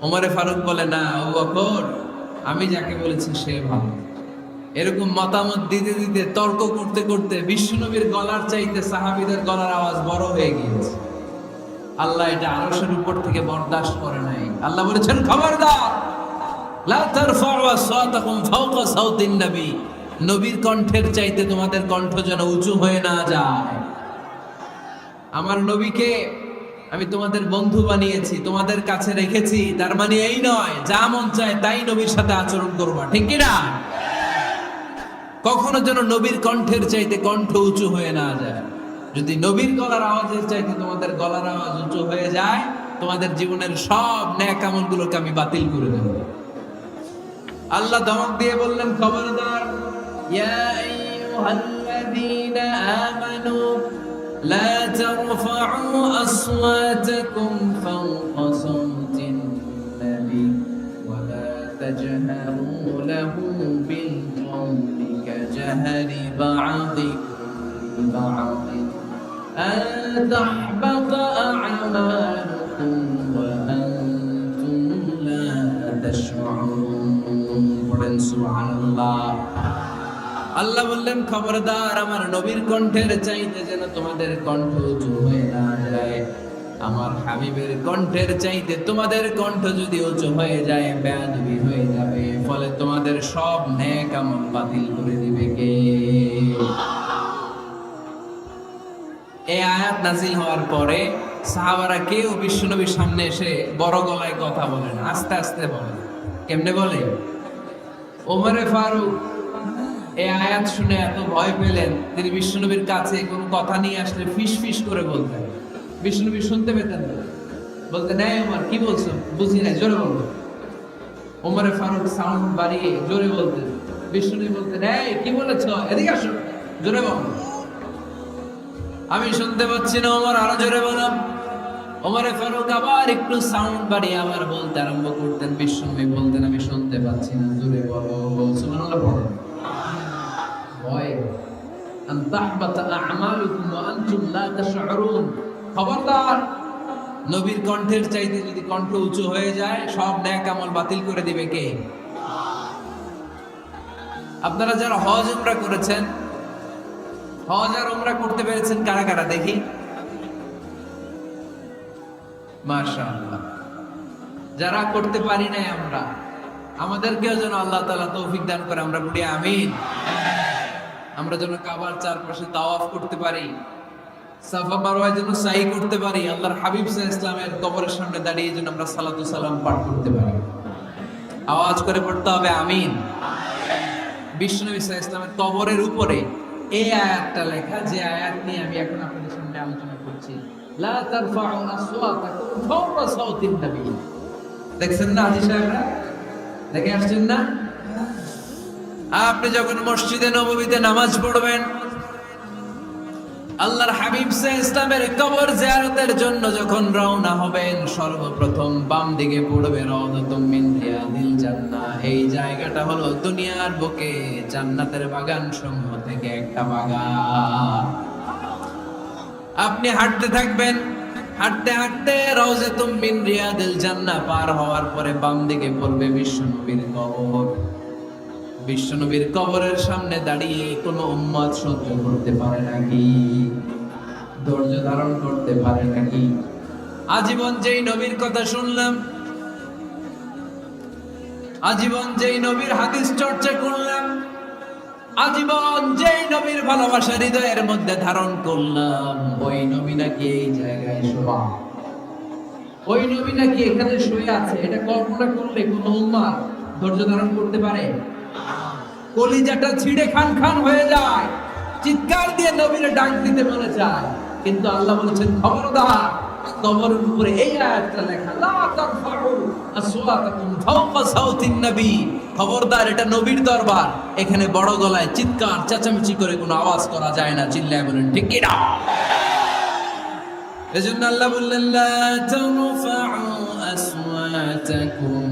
S1: ওমরে ফারুক বলে না আবু বকর, আমি যাকে বলেছি সে ভালো। এরকম মতামত দিতে দিতে তর্ক করতে করতে বিশ্বনবীর গলার চাইতে সাহাবীদের গলার আওয়াজ বড় হয়ে গিয়েছে। আল্লাহ এটা আরশের উপর থেকে বরদাস্ত করে নাই। আল্লাহ বলেছেন খবরদার, লা তারফাউ আসওয়াতাকুম ফাওকা সাউতিন নবী। নবীর কণ্ঠের চাইতে তোমাদের কণ্ঠ যেন উঁচু হয়ে না যায়। আমার নবীকে আমি তোমাদের বন্ধু বানিয়েছি, তোমাদের কাছে রেখেছি, তার মানে এই নয় যা মন চায় তাই নবীর সাথে আচরণ করবা, ঠিক কি না? কখনো যেন নবীর কণ্ঠের চাইতে কণ্ঠ উঁচু হয়ে না যায়। যদি নবীর গলার আওয়াজের চাইতে তোমাদের গলার আওয়াজ উঁচু হয়ে যায়, তোমাদের জীবনের সব নেক আমলগুলোকে আমি বাতিল করে দেব। আল্লাহ ধমক দিয়ে বললেন খবরদার, ইয়া আইয়ুহাল্লাযীনা আমানু লা তারফাউ আসওয়াতাকুম ফাওকা সাওতিন নবী ওয়া লা তাজহারু লাহু বিল কওলি কাজহারি বা'দিকুম বা'দিন আন তাহবাতা আ'মালুকুম ওয়া আনতুম লা তাশউরুন। পড়েন সুবহানাল্লাহ। আল্লাহ বললেন খবরদার, আমার নবীর কণ্ঠের চাইতে যেন তোমাদের কণ্ঠ উঁচু হয়ে না যায়। আমার হাবিবের কণ্ঠের চাইতে তোমাদের কণ্ঠ যদি উঁচু হয়ে যায় বেয়াদবি হয়ে যাবে, ফলে তোমাদের সব নেক আমল বাতিল করে দিবে কে? এই আয়াত নাযিল হওয়ার পরে সাহাবারা কেউ বিশ্বনবীর সামনে এসে বড় গলায় কথা বলে না, আস্তে আস্তে বলে। কেমনে বলে? ওমরে ফারুক এই আয়াত শুনে এত ভয় পেলেন, তিনি বিশ্বনবীর কাছে কোনো কথা নিয়ে আসলে ফিস ফিস করে বলতেন। বিশ্বনবী শুনতে পেতেন না, বলতেন এই ওমর কি বলছো, বুঝি না, জোরে বলো। ওমরে ফারুক সাউন্ড বাড়িয়ে জোরে বলতেন। বিশ্বনবী বলতেন এই কি বলেছো, এদিকে আসো, জোরে বলো। আমি শুনতে পাচ্ছি না, ওমর আরো জোরে বলো। ওমরে ফারুক আবার একটু সাউন্ড বাড়িয়ে আবার বলতে আরম্ভ করতেন। বিশ্বনবী বলতেন আমি শুনতে পাচ্ছি না, জোরে বলো। সুবহানাল্লাহ পড়ো। ভয় আন তাহবাতা আ'মালুকুম ওয়া আনতুম লা তাশউরুন। খবরদার, নবীর কণ্ঠের চাইতে যদি কণ্ঠ উঁচু হয়ে যায় সব নেক আমল বাতিল করে দিবে কে? আপনারা যারা হজ উমরা করেছেন, হজ আর উমরা করতে পেরেছেন কারা কারা দেখি? মাশাআল্লাহ। যারা করতে পারি নাই আমরা, আমাদেরকেও যেন আল্লাহ তাআলা তৌফিক দান করে, আমরা বলি আমিন। আমরা যেন কাবার চারপাশে তাওয়াফ করতে পারি, সাফা মারওয়ায় যেন সাই করতে পারি, আল্লাহর হাবিব সাল্লাল্লাহু আলাইহি ওয়াসাল্লামের কবরের সামনে দাঁড়িয়ে যেন আমরা সালাতু সালাম পাঠ করতে পারি। আওয়াজ করে পড়তে হবে আমিন। বিশ্বনবী সাল্লাল্লাহু আলাইহি ওয়াসাল্লামের কবরের উপরে এই আয়াতটা লেখা, যে আয়াত নিয়ে আমি এখন আপনাদের সামনে আলোচনা করছি। লা তারফাউ আসওয়াতাকুম ফাওকা সাওতিন নবী। দেখছেন না হাজী সাহেবরা, দেখে আসছেন না? আপনি যখন মসজিদে নববীতে নামাজ পড়বেন, আল্লাহর হাবিব সাল্লাল্লাহু আলাইহি ওয়াসাল্লামের কবর জিয়ারতের জন্য যখন রওনা হবেন, সর্বপ্রথম বাম দিকে পড়বে রাউদাতুম মিন রিয়াদিল জান্নাহ। এই জায়গাটা হলো দুনিয়ার বুকে জান্নাতের বাগান সমূহ থেকে একটা বাগান। আপনি হাঁটতে থাকবেন, হাঁটতে হাঁটতে রাউদাতুম মিন রিয়াদিল জান্নাহ পার হওয়ার পরে বাম দিকে পড়বে বিশ্বনবীর কবর। বিশ্বনবীর কবরের সামনে দাঁড়িয়ে কোন উম্মত সহ্য করতে পারে নাকি? ধৈর্য ধারণ করতে পারে নাকি? আজীবন যেই নবীর কথা শুনলাম, আজীবন যেই নবীর হাদিস চর্চা করলাম, আজীবন যেই নবীর ভালোবাসা হৃদয়ের মধ্যে ধারণ করলাম, ওই নবী নাকি এই জায়গায় শোয়া, ওই নবী নাকি এখানে শুয়ে আছে, এটা কল্পনা করলে কোন উম্মাহ ধৈর্য ধারণ করতে পারে? কলিজাটা ছিঁড়ে খান খান হয়ে যায়, চিৎকার দিয়ে নবীরে ডাক দিতে মনে চায়, কিন্তু আল্লাহ বলেছেন খবরদার, কবরের উপরে এই আয়াতটা লেখা, লা তারফাউ আসওয়াতাকুম ফাওকা সাউতিন নবী, খবরদার এটা নবীর দরবার, এখানে বড় গলায় চিৎকার চেঁচামেচি করে কোনো আওয়াজ করা যায় না। চিল্লায় বলেন ঠিক কি না? এজন্য আল্লাহ বললেন লা তারফাউ আসওয়াতাকুম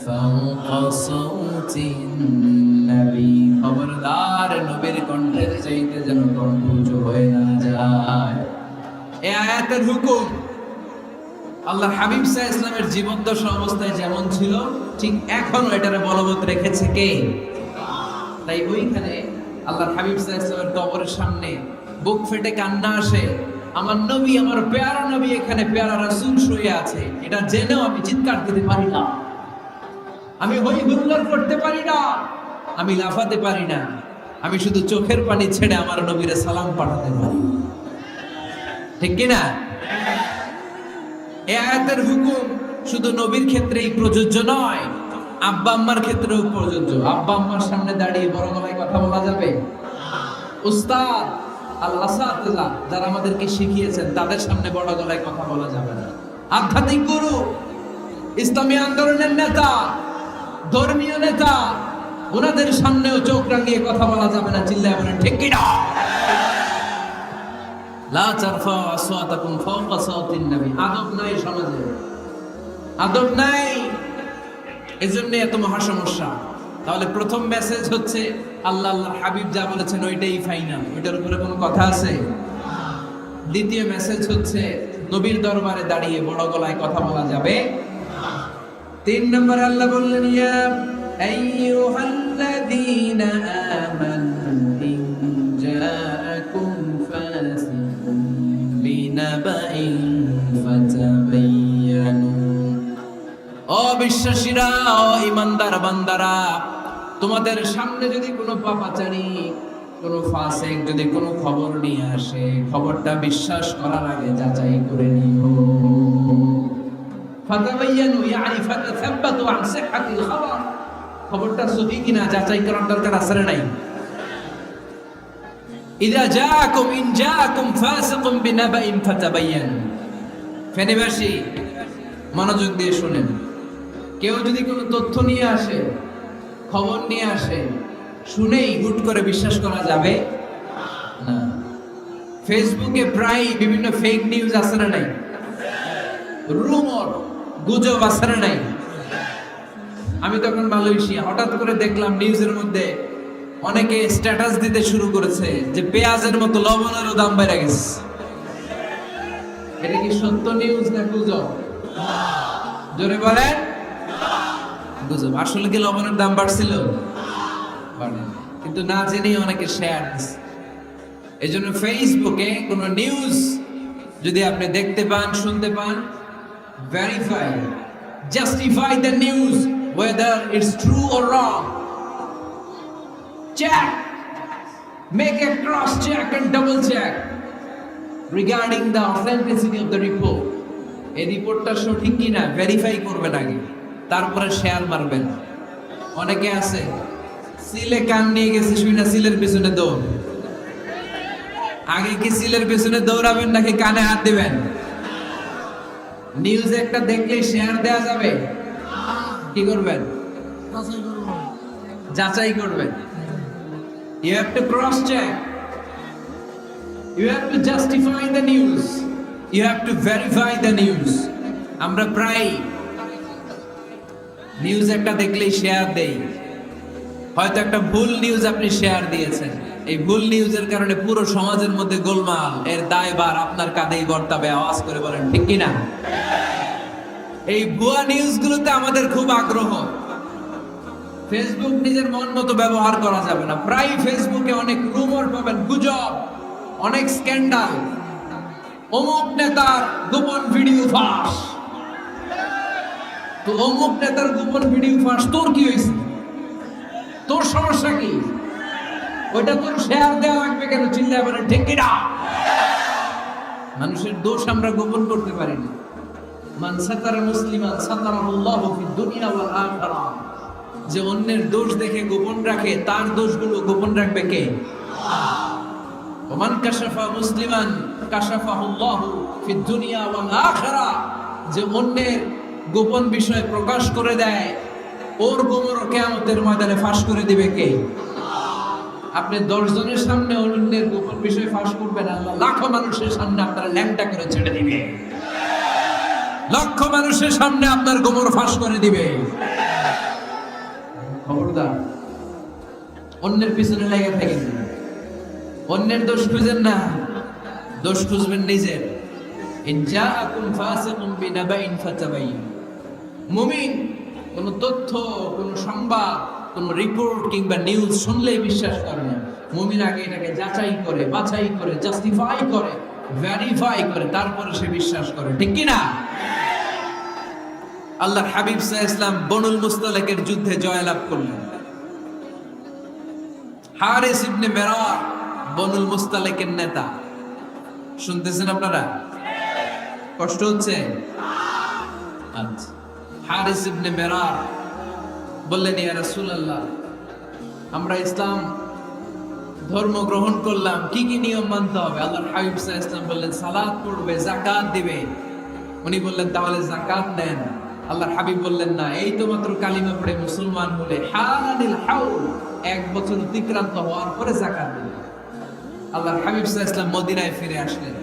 S1: ফাওকা সাউতিন নবী, খবরদার নবীর কণ্ঠের চাইতে যেন কণ্ঠ উঁচু হয়ে না যায়। এই আয়াতের হুকুম আল্লাহ হাবিব সাল্লাল্লাহু আলাইহি ওয়াসাল্লামের জীবদ্দশা অবস্থায় যেমন ছিল ঠিক এখনো এটারে বলবৎ রেখেছে কে? তাই ওইখানে আল্লাহ হাবিব সাল্লাল্লাহু আলাইহি ওয়াসাল্লামের কবরের সামনে বুক ফেটে কান্না আসে, আমার নবী, আমার পেয়ারা নবী এখানে, পেয়ারা রাসূল শুয়ে আছে, এটা জেনেও আমি চিৎকার দিতে পারি না, আমি হই হুল্লোড় করতে পারি না, আমি লাফাতে পারি না, আমি শুধু চোখের পানি ছেড়ে আমার নবীরে সালাম পাঠাতে পারি। ঠিক কিনা? এই আয়াতের হুকুম শুধু নবীর ক্ষেত্রেই প্রযোজ্য নয়, আব্বা আম্মার ক্ষেত্রেও প্রযোজ্য। আব্বা আম্মার সামনে দাঁড়িয়ে বড় গলায় কথা বলা যাবে? উস্তাদ আল আসাতিজা যারা আমাদেরকে শিখিয়েছেন তাদের সামনে বড় গলায় কথা বলা যাবে না। আধ্যাত্মিক গুরু, ইসলামী আন্দোলনের নেতা, ধর্মীয় নেতা, ওনাদের সামনেও চোখ রাঙিয়ে কথা বলা যাবে না। চিল্লায় বলেন ঠিক কি না? লা তারফাউ আসওয়াতাকুম ফাওকা সাওতিন নবী, আদব নাই সমাজে, আদব নাই, এজন্য এত মহা সমস্যা। তাহলে প্রথম মেসেজ হচ্ছে আল্লাহ আল্লাহর হাবিব যা বলেছেন ওইটাই ফাইনাল, ওইটার উপরে কোনো কথা আছে? দ্বিতীয় মেসেজ হচ্ছে নবীর দরবারে দাঁড়িয়ে বড় গলায় কথা বলা যাবে। তিন নম্বর আল্লাহ বললেন ইয়া আইয়ুহাল্লাযীনা আমানু ইন জাআকুম ফাসিকুম বিনাবাইন ফাতাবায়ানু, ও বিশ্বাসীরা, ও ঈমানদার বান্দারা, তোমাদের সামনে যদি কোনো পাপাচারী, কোনো ফাসিক যদি কোনো খবর নিয়ে আসে, খবরটা বিশ্বাস করার আগে যাচাই করে নিও। ফাতাবায়ানু ইয়ানি ফাতাসাব্বাতু আন সিহহাতিল খবর, খবরটা সহি কিনা যাচাই করার দরকার আছে না নাই? ইযা জাআকুম ইন জাআকুম ফাসিকুম বিনাবাইন ফাতাবায়ানু, ফেনীবাসী মনোযোগ দিয়ে শুনেন, কেউ যদি কোনো তথ্য নিয়ে আসে, খবর নিয়ে আসে, শুনেই হুট করে বিশ্বাস করা যাবে না। ফেসবুকে প্রায় বিভিন্ন ফেক নিউজ আছে না নাই? রুমর, গুজব আছে না নাই? আমি তখন মালয়েশিয়া, হঠাৎ করে দেখলাম নিউজের মধ্যে অনেকে স্ট্যাটাস দিতে শুরু করেছে যে পেঁয়াজের মতো লবণেরও দাম বেড়ে গেছে। এটা কি সত্য নিউজ না গুজব? জোরে বলেন। গুজব। আসলে কি লবণের দাম বাড়ছিল? বাড়ে, কিন্তু না জেনেই অনেকে শেয়ার দিচ্ছে। এই জন্য ফেসবুকে কোনো নিউজ যদি আপনি দেখতে পান, শুনতে পান, verify, justify the news whether it's true or wrong. Check, make a cross check and double check regarding the authenticity of the report. এই রিপোর্টটা সঠিক কিনা ভেরিফাই করবেন আগে, তারপরে শেয়ার মারবেন। অনেকে আছে সিলে কান নিয়ে গেছে, শুনে সিলের পিছনে দৌড়। আগে কি সিলের পিছনে দৌড়াবেন নাকি কানে হাত দিবেন? নিউজ একটা দেখলে শেয়ার দেয়া যাবে? কি করবেন? যাচাই করবেন। You have to cross check. You have to justify the news. You have to verify the news. আমরা প্রায় নিউজ একটা দেখলেই শেয়ার দেই। হয়তো একটা ভুল নিউজ আপনি শেয়ার দিয়েছেন, এই ভুল নিউজের কারণে পুরো সমাজের মধ্যে গোলমাল, এর দায়ভার আপনার কাঁধেই বর্তাবে। আওয়াজ করে বলেন ঠিক কিনা? এই ভুয়া নিউজগুলোতে আমাদের খুব আগ্রহ। ফেসবুক নিজের মন মতো ব্যবহার করা যাবে না। প্রায় ফেসবুকে অনেক রুমর পাবেন, গুজব, অনেক স্ক্যান্ডাল। অমুক নেতার গোপন ভিডিও ফাঁস। তো অমুক নেতার গোপন ভিডিও ফাঁস, তোর কি হয়েছে? তোর সমস্যা কি? ওইটা তোর শেয়ার দেওয়া লাগবে কেন? চিল্লায় বলে ঠিক কিনা? মানুষের দোষ আমরা গোপন করতে পারি না। মান সাতারা মুসলিমান সাতারাহুল্লাহু ফিদ দুনিয়া ওয়াল আখিরাহ। যে অন্যের দোষ দেখে গোপন রাখে, তার দোষগুলো গোপন রাখবে কে? ওয়া মান কাশাফা মুসলিমান কাশাফাহুল্লাহু ফিদ দুনিয়া ওয়াল আখিরাহ। যে অন্যের গোপন বিষয় প্রকাশ করে দেয়, ওর গোমর কিয়ামতের ময়দানে ফাঁস করে দিবে কে? আপনি 10 জনের সামনে অন্যের গোপন বিষয় ফাঁস করবেন, আল্লাহ লাখো মানুষের সামনে আপনারা ল্যাংটা করে ছেড়ে দিবে। লক্ষ মানুষের সামনে আপনার গোমর ফাঁস করে দিবে। খবরদার, অন্যের পিছনে লেগে থাকেন না, অন্যের দোষ খুঁজেন না, দোষ খুঁজবেন নিজের। ইন জাআকুম ফাসিকুম বিনাবাইন ফাতাবাইয়ান। মুমিন কোন তথ্য, কোন সংবাদ, কোন রিপোর্ট কিংবা নিউজ শুনলেই বিশ্বাস করে না। মুমিন আগে এটাকে যাচাই করে, বাছাই করে, জাস্টিফাই করে, ভেরিফাই করে, তারপরে সে বিশ্বাস করে। ঠিক কি না? আল্লাহর হাবিব সাল্লাল্লাহু আলাইহি ওয়াসাল্লাম বনুল মুস্তালিকের যুদ্ধে জয়লাভ করলেন। হারিস ইবনে মিরার বনুল মুস্তালিকের নেতা। শুনতেছেন আপনারা? কষ্ট হচ্ছে? আচ্ছা। হারিস ইবনে মিরার বললেন, ইয়া রাসূলুল্লাহ, আমরা ইসলাম ধর্ম গ্রহণ করলাম, কি কি নিয়ম মানতে হবে? আল্লাহর হাবিব সাল্লাল্লাহু আলাইহি ওয়াসাল্লাম বললেন, সালাত পড়বে, যাকাত দিবে। উনি বললেন, তাহলে যাকাত দেন। আল্লাহর হাবিব বললেন, না, এই তো মাত্র কালিমা পড়ে মুসলমান হলে হালালিল হাউল, 1 বছর অতিক্রান্ত হওয়ার পরে যাকাত দিবে। আল্লাহর হাবিব সাল্লাল্লাহু আলাইহি ওয়াসাল্লাম মদিনায় ফিরে আসলেন।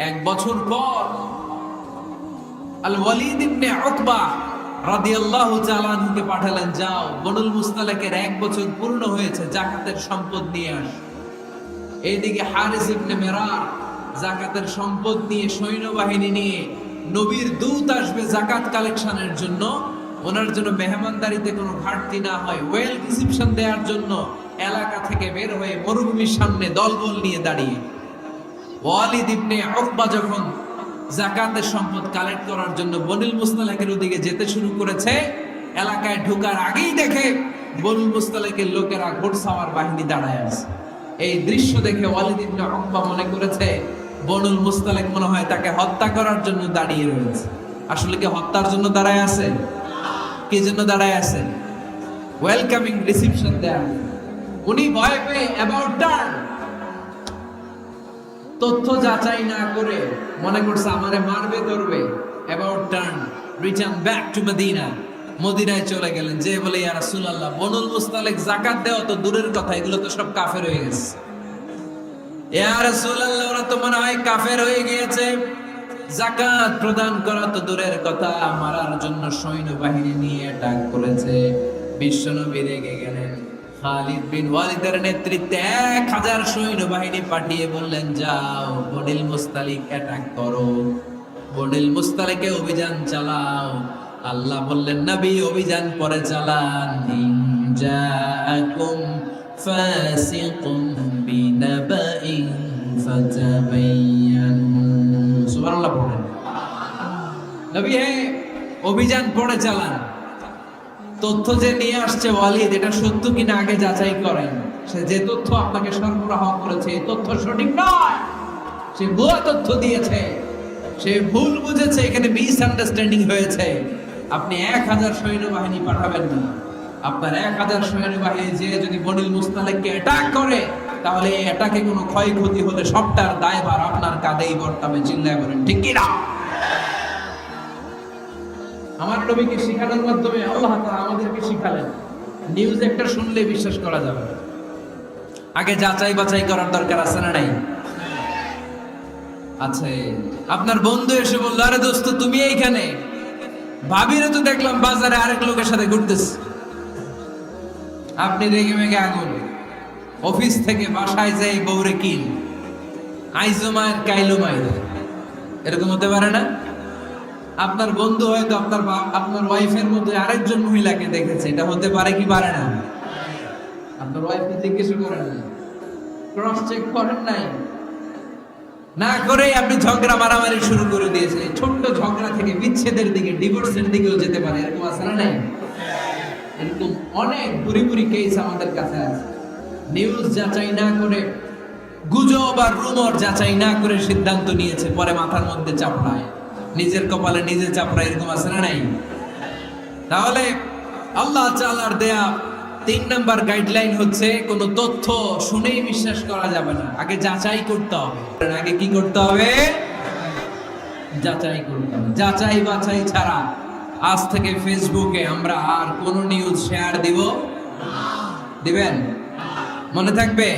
S1: 1 বছর পর আল ওয়ালিদ ইবনে উকবা রাদিয়াল্লাহু তাআলা আনহুকে পাঠালেন, যাও বনুল মুস্তালিকের 1 বছর পূর্ণ হয়েছে, যাকাতের সম্পদ নিয়ে আস। এইদিকে হারিস ইবনে মিরার যাকাতের সম্পদ নিয়ে, সৈন্যবাহিনী নিয়ে, নবীর দূত আসবে যাকাত কালেকশনের জন্য, ওনার জন্য মেহমানদারিতে কোনো ঘাটতি না হয়, ওয়েল রিসিপশন দেওয়ার জন্য এলাকা থেকে বের হয়ে মরুভূমির সামনে দলবল নিয়ে দাঁড়িয়ে। ওয়ালিদ ইবনে উকবা যখন যাকাতের সম্পদ কালেক্ট করার জন্য বনুল মুস্তালিকের ওদিকে যেতে শুরু করেছে, এলাকায় ঢোকার আগেই দেখে বনুল মুস্তালিকের লোকেরা ঘোড়সাওয়ার বাহিনী দাঁড়ায় আছে। এই দৃশ্য দেখে ওয়ালিদ ইবনে উকবা মনে করেছে বনুল মুস্তালিক মনে হয় তাকে হত্যা করার জন্য দাঁড়িয়ে রয়েছে। আসলে কি হত্যার জন্য দাঁড়ায় আছে? কি জন্য দাঁড়ায় আছে? ওয়েলকামিং রিসিপশন দেয়া। উনি ভয় পেয়ে অ্যাবাউট টার্ন, তথ্য যাচাই না করে মনে করছে আমারে মারবে ধরবে, about turn, return back to Medina. মদিনায় চলে গেলেন, যে বলে, ইয়া রাসূলুল্লাহ, বনুল মুস্তালিক যাকাত দেওয়া তো দূরের কথা, এগুলো তো সব কাফের হয়ে গেছে। ইয়া রাসূলুল্লাহ, ওরা তো মনে হয় কাফের হয়ে গিয়েছে, যাকাত প্রদান করা তো দূরের কথা, মারার জন্য সৈন্যবাহিনী নিয়ে অ্যাটাক করেছে। বিশ্বনবী রেগে গেলেন। খালিদ বিন ওয়ালিদের নেতৃত্বে 1000 সৈন্যবাহিনী পাঠিয়ে বললেন, যাও বনুল মুস্তালিক অ্যাটাক করো, বনুল মুস্তালিকে অভিযান চালাও। আল্লাহ বললেন, নবী অভিযান পরে চালান। ইন জাআকুম ফাসিকুম বিনাবাইন ফাতাবায়ানু। সুবহানাল্লাহ পড়েন। নবী হে, অভিযান পরে চালান। তথ্য যে নিয়ে আসছে ওয়ালিদ, এটা সত্য কিনা আগে যাচাই করেন। সে যে তথ্য আপনাকে সরবরাহ করেছে, এই তথ্য সঠিক নয়, সে ভুয়া তথ্য দিয়েছে, সে ভুল বুঝেছে, এখানে মিসআন্ডারস্ট্যান্ডিং হয়েছে। আপনি 1000 সৈন্যবাহিনী পাঠাবেন না। আপনার 1000 সৈন্যবাহিনী যে যদি বনুল মুস্তালিককে অ্যাটাক করে, তাহলে এই অ্যাটাকে কোনো ক্ষয়ক্ষতি হলে সবটার দায়ভার আপনার কাঁধেই বর্তাবে। চিল্লায় বলেন ঠিক কি না? আমার নবীকে শিখানোর মাধ্যমে আল্লাহ তাআলা আমাদেরকে শিখালেন, নিউজ একটা শুনলে বিশ্বাস করা যাবে না, আগে যাচাই বাছাই করার দরকার আছে না নাই? আচ্ছা, আপনার বন্ধু এসে বলল, আরে দোস্ত তুমি এইখানে, ভাবিরে তো দেখলাম বাজারে আরেক লোকের সাথে ঘুরতেছে। আপনি রেগে মেগে আগুন, অফিস থেকে বাসায় যাই বউরে কিল, আইজো মায়ের কাইলো মায়ের, এরকম হতে পারে না? আপনার বন্ধু হয়তো আপনার ওয়াইফের মধ্যে আরেকজন মহিলাকে দেখেছে, এটা হতে পারে কি পারে না? আপনার ওয়াইফকে জিজ্ঞেস করেন নাই, ক্রস চেক করেন নাই, না করে আপনি ঝগড়া মারামারি শুরু করে দিয়েছেন। ছোট্ট ঝগড়া থেকে বিচ্ছেদের দিকে, ডিভোর্সের দিকেও যেতে পারে, এরকম আছে না নাই? এরকম অনেক বুড়ি বুড়ি কেস আমাদের কাছে আছে। নিউজ যাচাই না করে, গুজব আর রুমর যাচাই না করে সিদ্ধান্ত নিয়েছে, পরে মাথার মধ্যে চাপড়ায়, নিজের কপালে নিজে চাপড়ায়, এরকম আছে না নাই? তাহলে আল্লাহ তাআলার দেয়া 3 নাম্বার গাইডলাইন হচ্ছে কোন তথ্য শুনেই বিশ্বাস করা যাবে না, আগে যাচাই করতে হবে। আগে কি করতে হবে? যাচাই করতে হবে। যাচাই বাছাই ছাড়া আজ থেকে ফেসবুকে আমরা আর কোন নিউজ শেয়ার দিব? দিবেন? মনে থাকবে?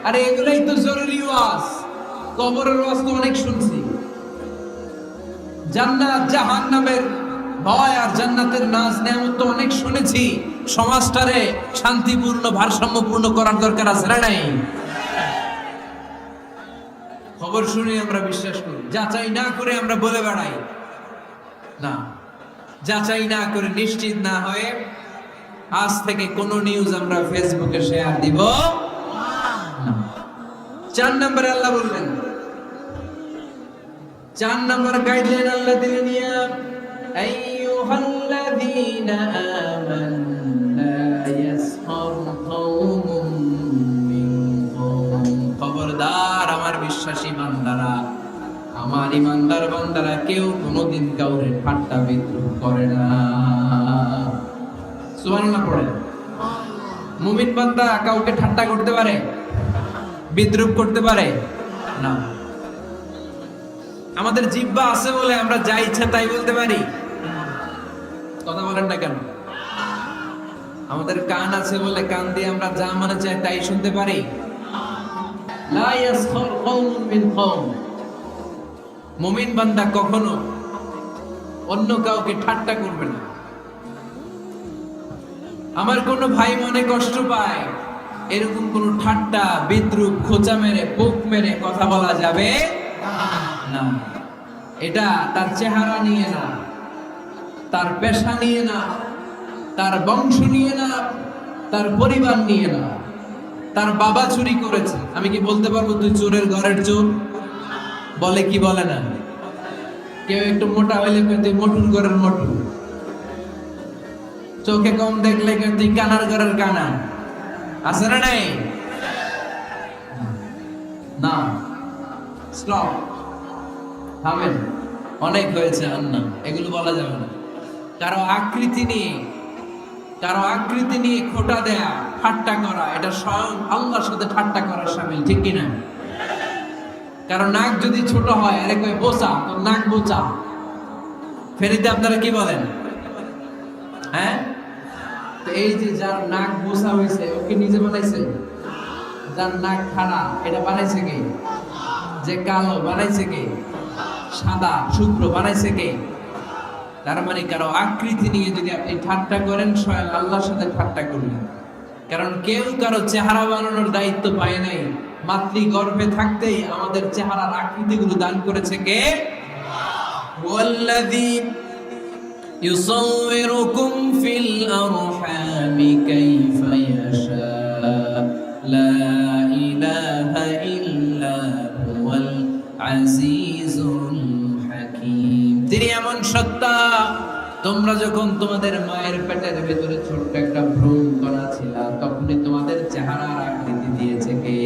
S1: আরে এগুলাই তো জরুরি ওয়াজ। কবরের ওয়াজ তো অনেক শুনছি, জান্নাত জাহান্নামের ভয় আর জান্নাতের নাজ নেয়ামত তো অনেক শুনেছি। সমাজটারে শান্তিপূর্ণ ভারসাম্যপূর্ণ করার দরকার আছে না নাই? খবর শুনে আমরা বিশ্বাস করি, যাচাই না করে আমরা বলে বেড়াই না। যাচাই না করে, নিশ্চিত না হয়ে আজ থেকে কোন নিউজ আমরা ফেসবুকে শেয়ার দিব না। 4 নম্বরে আল্লাহ বললেন, 4 নম্বর গাইডলাইন আল্লাহ দিলেন, ইয়া আইয়ুহাল্লাযীনা আমানু ইয়াসখার কওমুম মিন কওম। খবরদার আমার বিশ্বাসী বান্দারা, আমার ইমানদার বান্দারা, কেউ কোনোদিন কাউরে ঠাট্টা বিদ্রুপ করে না। সুবহানাল্লাহ পড়ে। মুমিন বান্দা কাউকে ঠাট্টা করতে পারে, বিদ্রুপ করতে পারে না। আমাদের জিহ্বা আছে বলে আমরা যা ইচ্ছা তাই বলতে পারি, কথা বলেন না কেন? আমাদের কান আছে বলে কান দিয়ে আমরা যা মনে চাই তাই শুনতে পারি। লা ইয়াসখার কওমুম মিন কওম। মুমিন বান্দা কখনো অন্য কাউকে ঠাট্টা করবে না। আমার কোনো ভাই মনে কষ্ট পায়, এরকম কোন ঠাট্টা বিদ্রুপ খোঁচা মেরে পোক মেরে কথা বলা যাবে না। এটা তার চেহারা নিয়ে না, তার পেশা নিয়ে না, তার বংশ নিয়ে না, তার পরিবার নিয়ে না। তার বাবা চুরি করেছে, আমি কি বলতে পারবো তুই চোরের ঘরের চোর? বলে কি বলে না? কেউ একটু মোটা হইলে তুই মোটুর ঘরের মোটু, চোখে কম দেখলে তুই কানার ঘরের কানা। আছে না নাই? না, স্টপ, থামেন, অনেক হয়েছে আর না, এগুলো বলা যাবে না। কারো আকৃতি নিয়ে খোটা দেয়া, ঠাট্টা করা, এটা স্বয়ং আল্লাহর সাথে ঠাট্টা করার শামিল, ঠিক কিনা? কারণ নাক যদি ছোট হয়, আরে কই বোচা, তোর নাক বোচা। ফেরিতে আপনারা কি বলেন? হ্যাঁ, তো এই যে যার নাক বোচা হয়েছে, ওকে নিজে বানাইছে? যার নাক খাড়া, এটা বানাইছে কে? যে কালো বানাইছে কে? সাদা শুভ্র বানাইছে কে? তার মানে কারো আকৃতি নিয়ে যদি আপনি ঠাট্টা করেন, স্বয়ং আল্লাহর সাথে ঠাট্টা করলেন। কারণ কেউ কারো চেহারা বানানোর দায়িত্ব পায় নাই। মাতৃগর্ভে থাকতেই আমাদের চেহারার আকৃতিগুলো দান করেছে কে? ওয়াল্লাযী ইউসাউবিরুকুম ফিল আরহামি কাইফা ইয়াশা লা ইলাহা ইল্লা হুয়াল আজিজুল হাকীম। তিনি এমন সত্তা, তোমরা যখন তোমাদের মায়ের পেটের ভেতরে ছোট্ট একটা ভ্রূণ কণা ছিল, তখনই তোমাদের চেহারার আকৃতি দিয়েছে কে?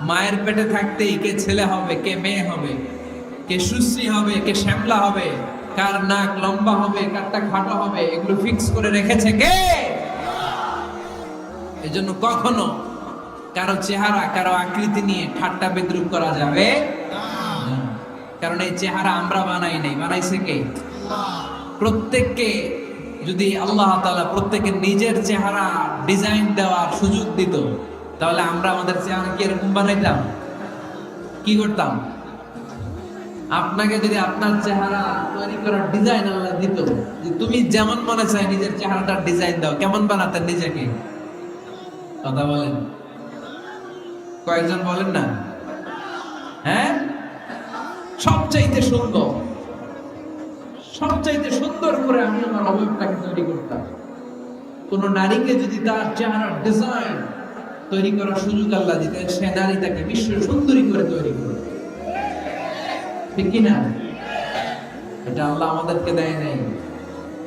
S1: মায়ের পেটে থাকতেই কে ছেলে হবে, কে মেয়ে হবে, কে সুশ্রী হবে, কে শ্যামলা হবে, কার নাক লম্বা হবে, কারটা খাটো হবে, এগুলো ফিক্স করে রেখেছে কে? এজন্য কখনো কারো চেহারা, কারো আকৃতি নিয়ে ঠাট্টা বিদ্রুপ করা যাবে না। কারণ এই চেহারা আমরা বানাই নাই, বানাইছে কে? প্রত্যেককে যদি আল্লাহ তাআলা প্রত্যেকের নিজের চেহারা ডিজাইন দেওয়ার সুযোগ দিত, তাহলে আমরা আমাদের চেহারা কি এরকম বানাইতাম? কি করতাম? আপনাকে যদি আপনার চেহারা তৈরি করার ডিজাইন আল্লাহ দিত, যে তুমি যেমন মনে চাই নিজের চেহারাটার ডিজাইন দাও, কেমন বানাতেন নিজেকে? কথা বলেন, কয়েকজন বলেন না? হ্যাঁ, সবচাইতে সুন্দর করে আমি আমার অবয়বটাকে তৈরি করতাম। কোন নারীকে যদি তার চেহারার ডিজাইন তৈরি করার সুযোগ আল্লাহ দিতেন, সে নারী তাকে বিশ্ব সুন্দরী করে তৈরি করে, ঠিক কিনা? এটা আল্লাহ আমাদেরকে দেয় নাই,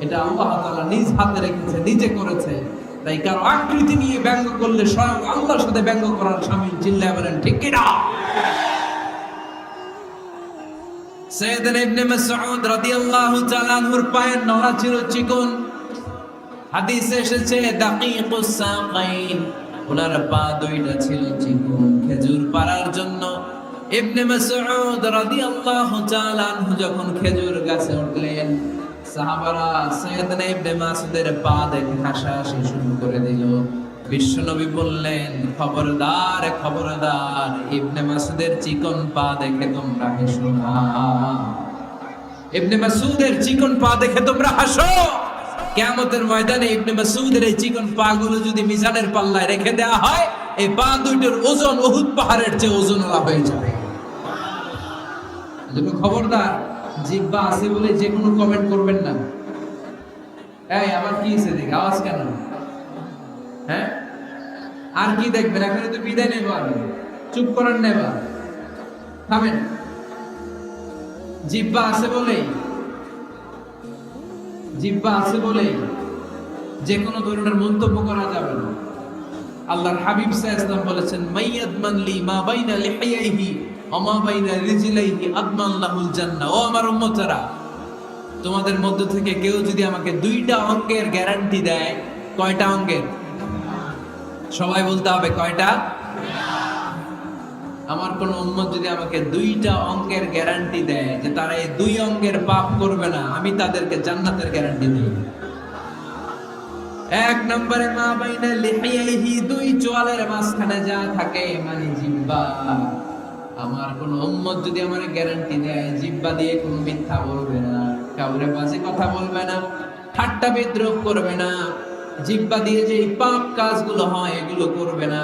S1: এটা আল্লাহ তাআলা নিজ হাতে রেখেছে, নিজে করেছে। তাই কারো আকৃতি নিয়ে ব্যঙ্গ করলে স্বয়ং আল্লাহর সাথে ব্যঙ্গ করার শামিল। চিল্লায় বলেন ঠিক কিনা? সাইয়েদনা ইবনে মাসউদ রাদিয়াল্লাহু তাআলা আনহুর পায়ের নলা ছিল চিকন। হাদিসে এসেছে দাকিকুস সাকাইন, ওনার পা দুইটা ছিল চিকন খেজুর পাড়ার জন্য। ইবনে মাসউদ রাদিয়াল্লাহু তাআলা আনহু যখন খেজুর গাছে উঠলেন, সাহাবারা সাইয়েদনা ইবনে মাসউদের পা দেখে হাসাহাসি শুরু করে দিল। বিশ্বনবী বললেন, খবরদার খবরদার, ইবনে মাসউদের চিকন পা দেখে তোমরা হেসো না। ইবনে মাসউদের চিকন পা দেখে তোমরা হাসো। কিয়ামতের ময়দানে ইবনে মাসউদের এই চিকন পা গুলো যদি মিজানের পাল্লায় রেখে দেওয়া হয়, এই পা দুইটার ওজন উহুদ পাহাড়ের চেয়ে ওজনওয়ালা হয়ে যাবে। এজন্য খবরদার, জিহ্বা আছে বলে যে কোনো কমেন্ট করবেন না। এই আবার কি হয়েছে দেখ, আওয়াজ কেন? হ্যাঁ, আর কি দেখবেন? এখন তো বিদায় নেবার, চুপ করেন নেবার, থামেন। জিহ্বা আছে বলে, জিহ্বা আছে বলে যে কোনো ধরনের মন্তব্য করা যাবে না। আল্লাহর হাবিব সাল্লাল্লাহু আলাইহি ওয়াসাল্লাম বলেছেন, মাইয়াদমান লি মা বাইনা লিহিয়াইহি ওয়া মা বাইনা রিজলাইহি আদমান লাহুল জান্নাহ। ও আমার উম্মতরা, তোমাদের মধ্য থেকে কেউ যদি আমাকে দুইটা অঙ্কের গ্যারান্টি দেয়, কয়টা অঙ্কের? সবাই বলতে হবে কয়টা? আমার কোন উম্মত যদি আমাকে দুইটা অঙ্কের গ্যারান্টি দেয় যে তারা এই দুই অঙ্কের পাপ করবে না, আমি তাদেরকে জান্নাতের গ্যারান্টি দিই। এক নম্বরে মা বাইনা লিহিয়াইহি, দুই চোয়ালের মাঝখানে যা থাকে মানে জিহ্বা। আমার কোন উম্মত যদি আমার গ্যারান্টি দেয় জিহ্বা দিয়ে কোনো মিথ্যা বলবে না, কাউরে বাজে কথা বলবে না, ঠাট্টা বিদ্রোহ করবে না, জিহ্বা দিয়ে যে পাপ কাজগুলো হয় এগুলো করবে না।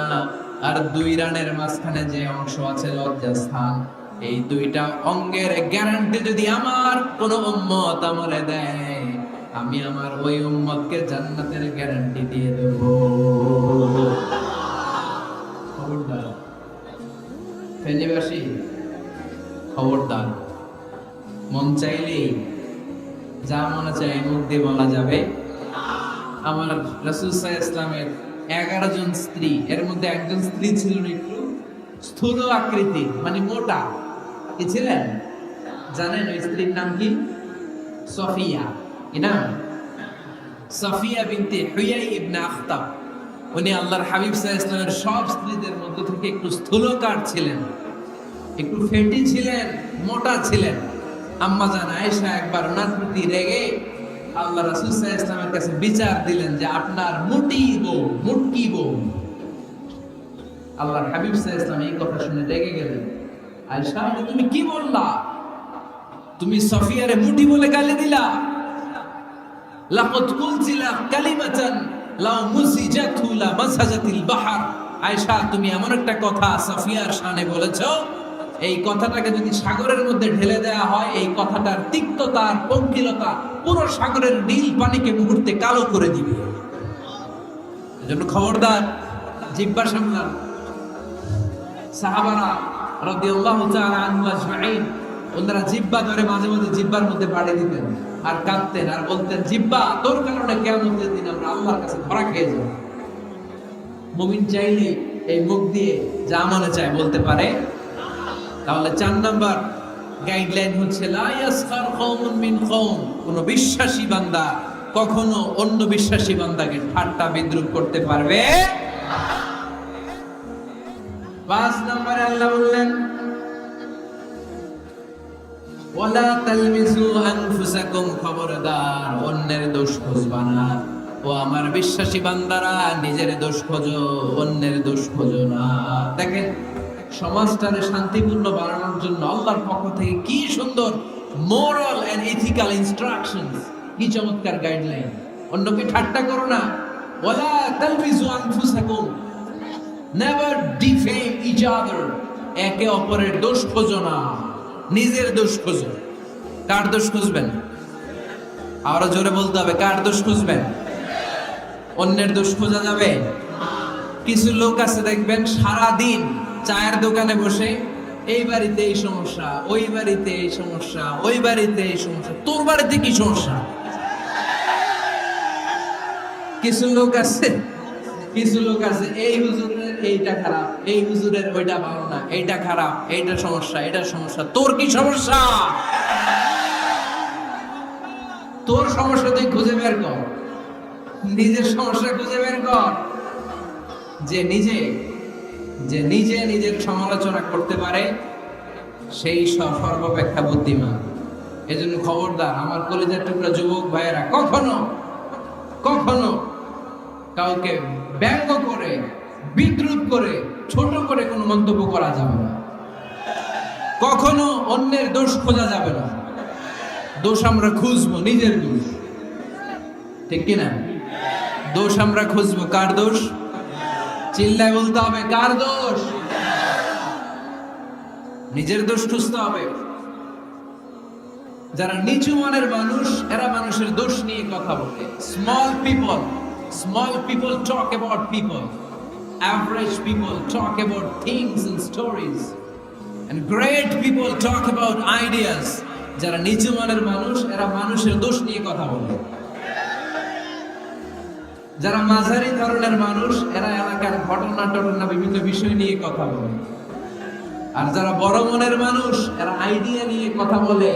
S1: আর দুই রানের মাঝখানে যে অংশ আছে লজ্জাস্থান, এই দুইটা অঙ্গের গ্যারান্টি যদি আমার কোন উম্মত আমারে দেয়, আমি আমার ওই উম্মতকে জান্নাতের গ্যারান্টি দিয়ে দেব। খবরদার ফেনীবাসী, খবরদার। মন চাইলেই যা মনে চায় মুখ দিয়ে বলা যাবে। আমার রাসূল সাল্লাল্লাহু আলাইহি ওয়াসাল্লামের 11 জন স্ত্রী, এর মধ্যে একজন স্ত্রী ছিলেন একটু স্থূল আকৃতি, মানে মোটা। কি ছিলেন জানেন? ওই স্ত্রীর নাম কি? সফিয়া। কি নাম? সফিয়া বিনতে হুয়াই ইবনে আখতাব। উনি আল্লাহর হাবিব সাল্লাল্লাহু আলাইহি ওয়াসাল্লামের সব স্ত্রীদের মধ্যে থেকে একটু স্থূলকার ছিলেন, একটু ফেটি ছিলেন, মোটা ছিলেন। আম্মা জান আয়েশা একবার ওনার প্রতি রেগে আল্লাহ রাসূল সাল্লাল্লাহু আলাইহি ওয়াসাল্লামের কাছে বিচার দিলেন যে আপনার মুটি বউ, মুটকি বউ। আল্লাহর হাবিব সাল্লাল্লাহু আলাইহি ওয়াসাল্লাম এই কথা শুনে রেগে গেলেন। আয়েশা, তুমি কি বললা? তুমি সফিয়ারে মুটি বলে গালি দিলা। লাকাদ কুলতিলা কালিমাতান লাউ মুসিজাতু লা মাসাজাতিল বাহর। আয়েশা, তুমি এমন একটা কথা সফিয়ার শানে বলেছো, এই কথাটাকে যদি সাগরের মধ্যে ঢেলে দেওয়া হয়, এই কথাটার তিক্ততা আর পঙ্কিলতা পুরো সাগরের নীল পানিকে মুহূর্তে কালো করে দিবে। এজন্য খবরদার, জিহ্বা সামলান। সাহাবারা রাদিয়াল্লাহু তাআলা আনহু আজমাইন, ওনারা জিহ্বা ধরে মাঝে মাঝে জিহ্বার মধ্যে বাড়ি দিতেন আর কাঁদতেন আর বলতেন, জিহ্বা তোর কারণে কিয়ামতের দিন আমরা আল্লাহর কাছে ধরা খেয়ে যাব। মুমিন চাইলে এই মুখ দিয়ে যা মনে চায় বলতে পারে। তাহলে 4 নাম্বার গাইডলাইন হচ্ছে লা ইয়াসখার কওমুন মিন কওম, কোন বিশ্বাসী বান্দা কখনো অন্য বিশ্বাসী বান্দাকে ঠাট্টা বিদ্রূপ করতে পারবে না। 5 নম্বরে আল্লাহ বললেন, ওয়ালা তালমিজু আনফুসাকুম, খবরদার অন্যের দোষ খুঁজবা না। ও আমার বিশ্বাসী বান্দারা, নিজের দোষ খোঁজো, অন্যের দোষ খোঁজো না। দেখেন সমাজটারে শান্তিপূর্ণ বানানোর জন্য আল্লাহর পক্ষ থেকে কি সুন্দর মোরাল এন্ড ইথিক্যাল ইনস্ট্রাকশনস, কি চমৎকার গাইডলাইন। অন্যকে ঠাট্টা করো না। ওয়ালা তালমিজু আনফুসাকুম, নেভার ডিফেম ইচ আদার, একে অপরের দোষ খোঁজো না, নিজের দোষ খোঁজো। কার দোষ খুঁজবেন? আরো জোরে বলতে হবে, কার দোষ খুঁজবেন? অন্যের দোষ খোঁজা যাবে? কিছু লোক আছে দেখবেন সারাদিন চায়ের দোকানে বসে এই বাড়িতে এই সমস্যা, ওই বাড়িতে এই সমস্যা, ওই বাড়িতে এই সমস্যা। তোর বাড়িতে কি সমস্যা? কিছু লোক আছে এই হুজুরের এইটা খারাপ, এই হুজুরের ওইটা ভালো না, এইটা খারাপ, এইটা সমস্যা, এটা সমস্যা। তোর কি সমস্যা? তোর সমস্যা তুই খুঁজে বের কর, নিজের সমস্যা খুঁজে বের কর। যে নিজে নিজের সমালোচনা করতে পারে সেই সর্বাপেক্ষা বুদ্ধিমান। এজন্য খবরদার আমার কলেজের টুকরা যুবক ভাইয়েরা, কখনো কাউকে ব্যঙ্গ করে, বিদ্রুপ করে, ছোট করে কোনো মন্তব্য করা যাবে না। কখনো অন্যের দোষ খোঁজা যাবে না। দোষ আমরা খুঁজবো, নিজের দোষ, ঠিক কিনা? দোষ আমরা খুঁজবো। কার দোষ? চিল্লায় বলতে হবে, কার দোষ? নিজের দোষ খুঁজতে হবে। যারা নিচু মানের মানুষ, এরা মানুষের দোষ নিয়ে কথা বলে। Small people talk about people. Average people talk about things and stories. And great people talk about ideas. যারা নিচু মানের মানুষ, এরা মানুষের দোষ নিয়ে কথা বলে। যারা মাঝারি ধরনের মানুষ, এরা এলাকার ঘটনা বিভিন্ন বিষয় নিয়ে কথা বলে। আর যারা বড় মনের মানুষ, এরা আইডিয়া নিয়ে কথা বলে।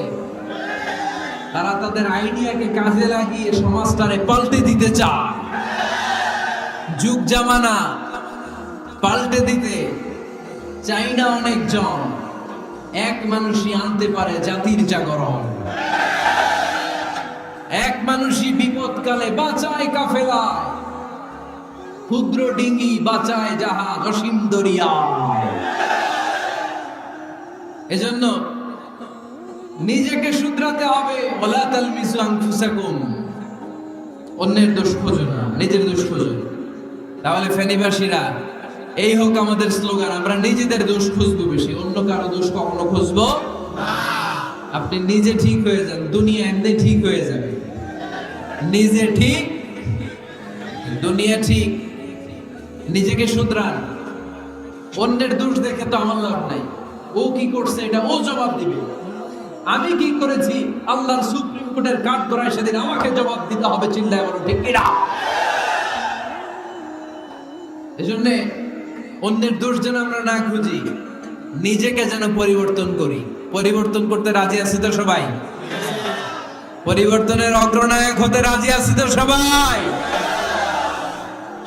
S1: তারা তাদের আইডিয়াকে কাজে লাগিয়ে সমাজটারে পাল্টে দিতে চায়। যুগ জামানা পাল্টে দিতে চাই না অনেকজন, এক মানুষই আনতে পারে জাতির জাগরণ। এক মানুষই বিপদকালে বাঁচায় কাফেলা, ক্ষুদ্র ডিঙ্গি বাঁচায় জাহাজ অসীম দরিয়ায়। এজন্য নিজেকে শুধরাতে হবে। ওয়ালা তালমিজু আনফুসাকুম, অন্যের দোষ খোঁজো না, নিজের দোষ খোঁজো। তাহলে ফেনীবাসীরা, এই হোক আমাদের স্লোগান, আমরা নিজেদের দোষ খুঁজবো বেশি, অন্য কারো দোষ কখনো খুঁজবো না। আপনি নিজে ঠিক হয়ে যান, দুনিয়া এমনি ঠিক হয়ে যাবে। নিজে ঠিক, দুনিয়া ঠিক। নিজেকে শুধরান। অন্যের দোষ দেখে তো আমার লাভ নাই। ও কি করছে এটা ও জবাব দিবে। আমি কি করেছি আল্লাহর সুপ্রিম কোর্টের কাঠ করায় সেদিন আমাকে জবাব দিতে হবে। চিল্লায় বলো ঠিক কিনা? এজন্য অন্যের দোষ যেন আমরা না খুঁজি, নিজেকে যেন পরিবর্তন করি। পরিবর্তন করতে রাজি আছি তো সবাই? পরিবর্তনের অগ্রনায়ক হতে রাজি আছি তো সবাই?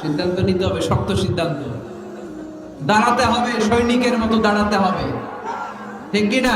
S1: সিদ্ধান্ত নিতে হবে, শক্ত সিদ্ধান্ত। দাঁড়াতে হবে, সৈনিকের মতো দাঁড়াতে হবে, ঠিক কিনা?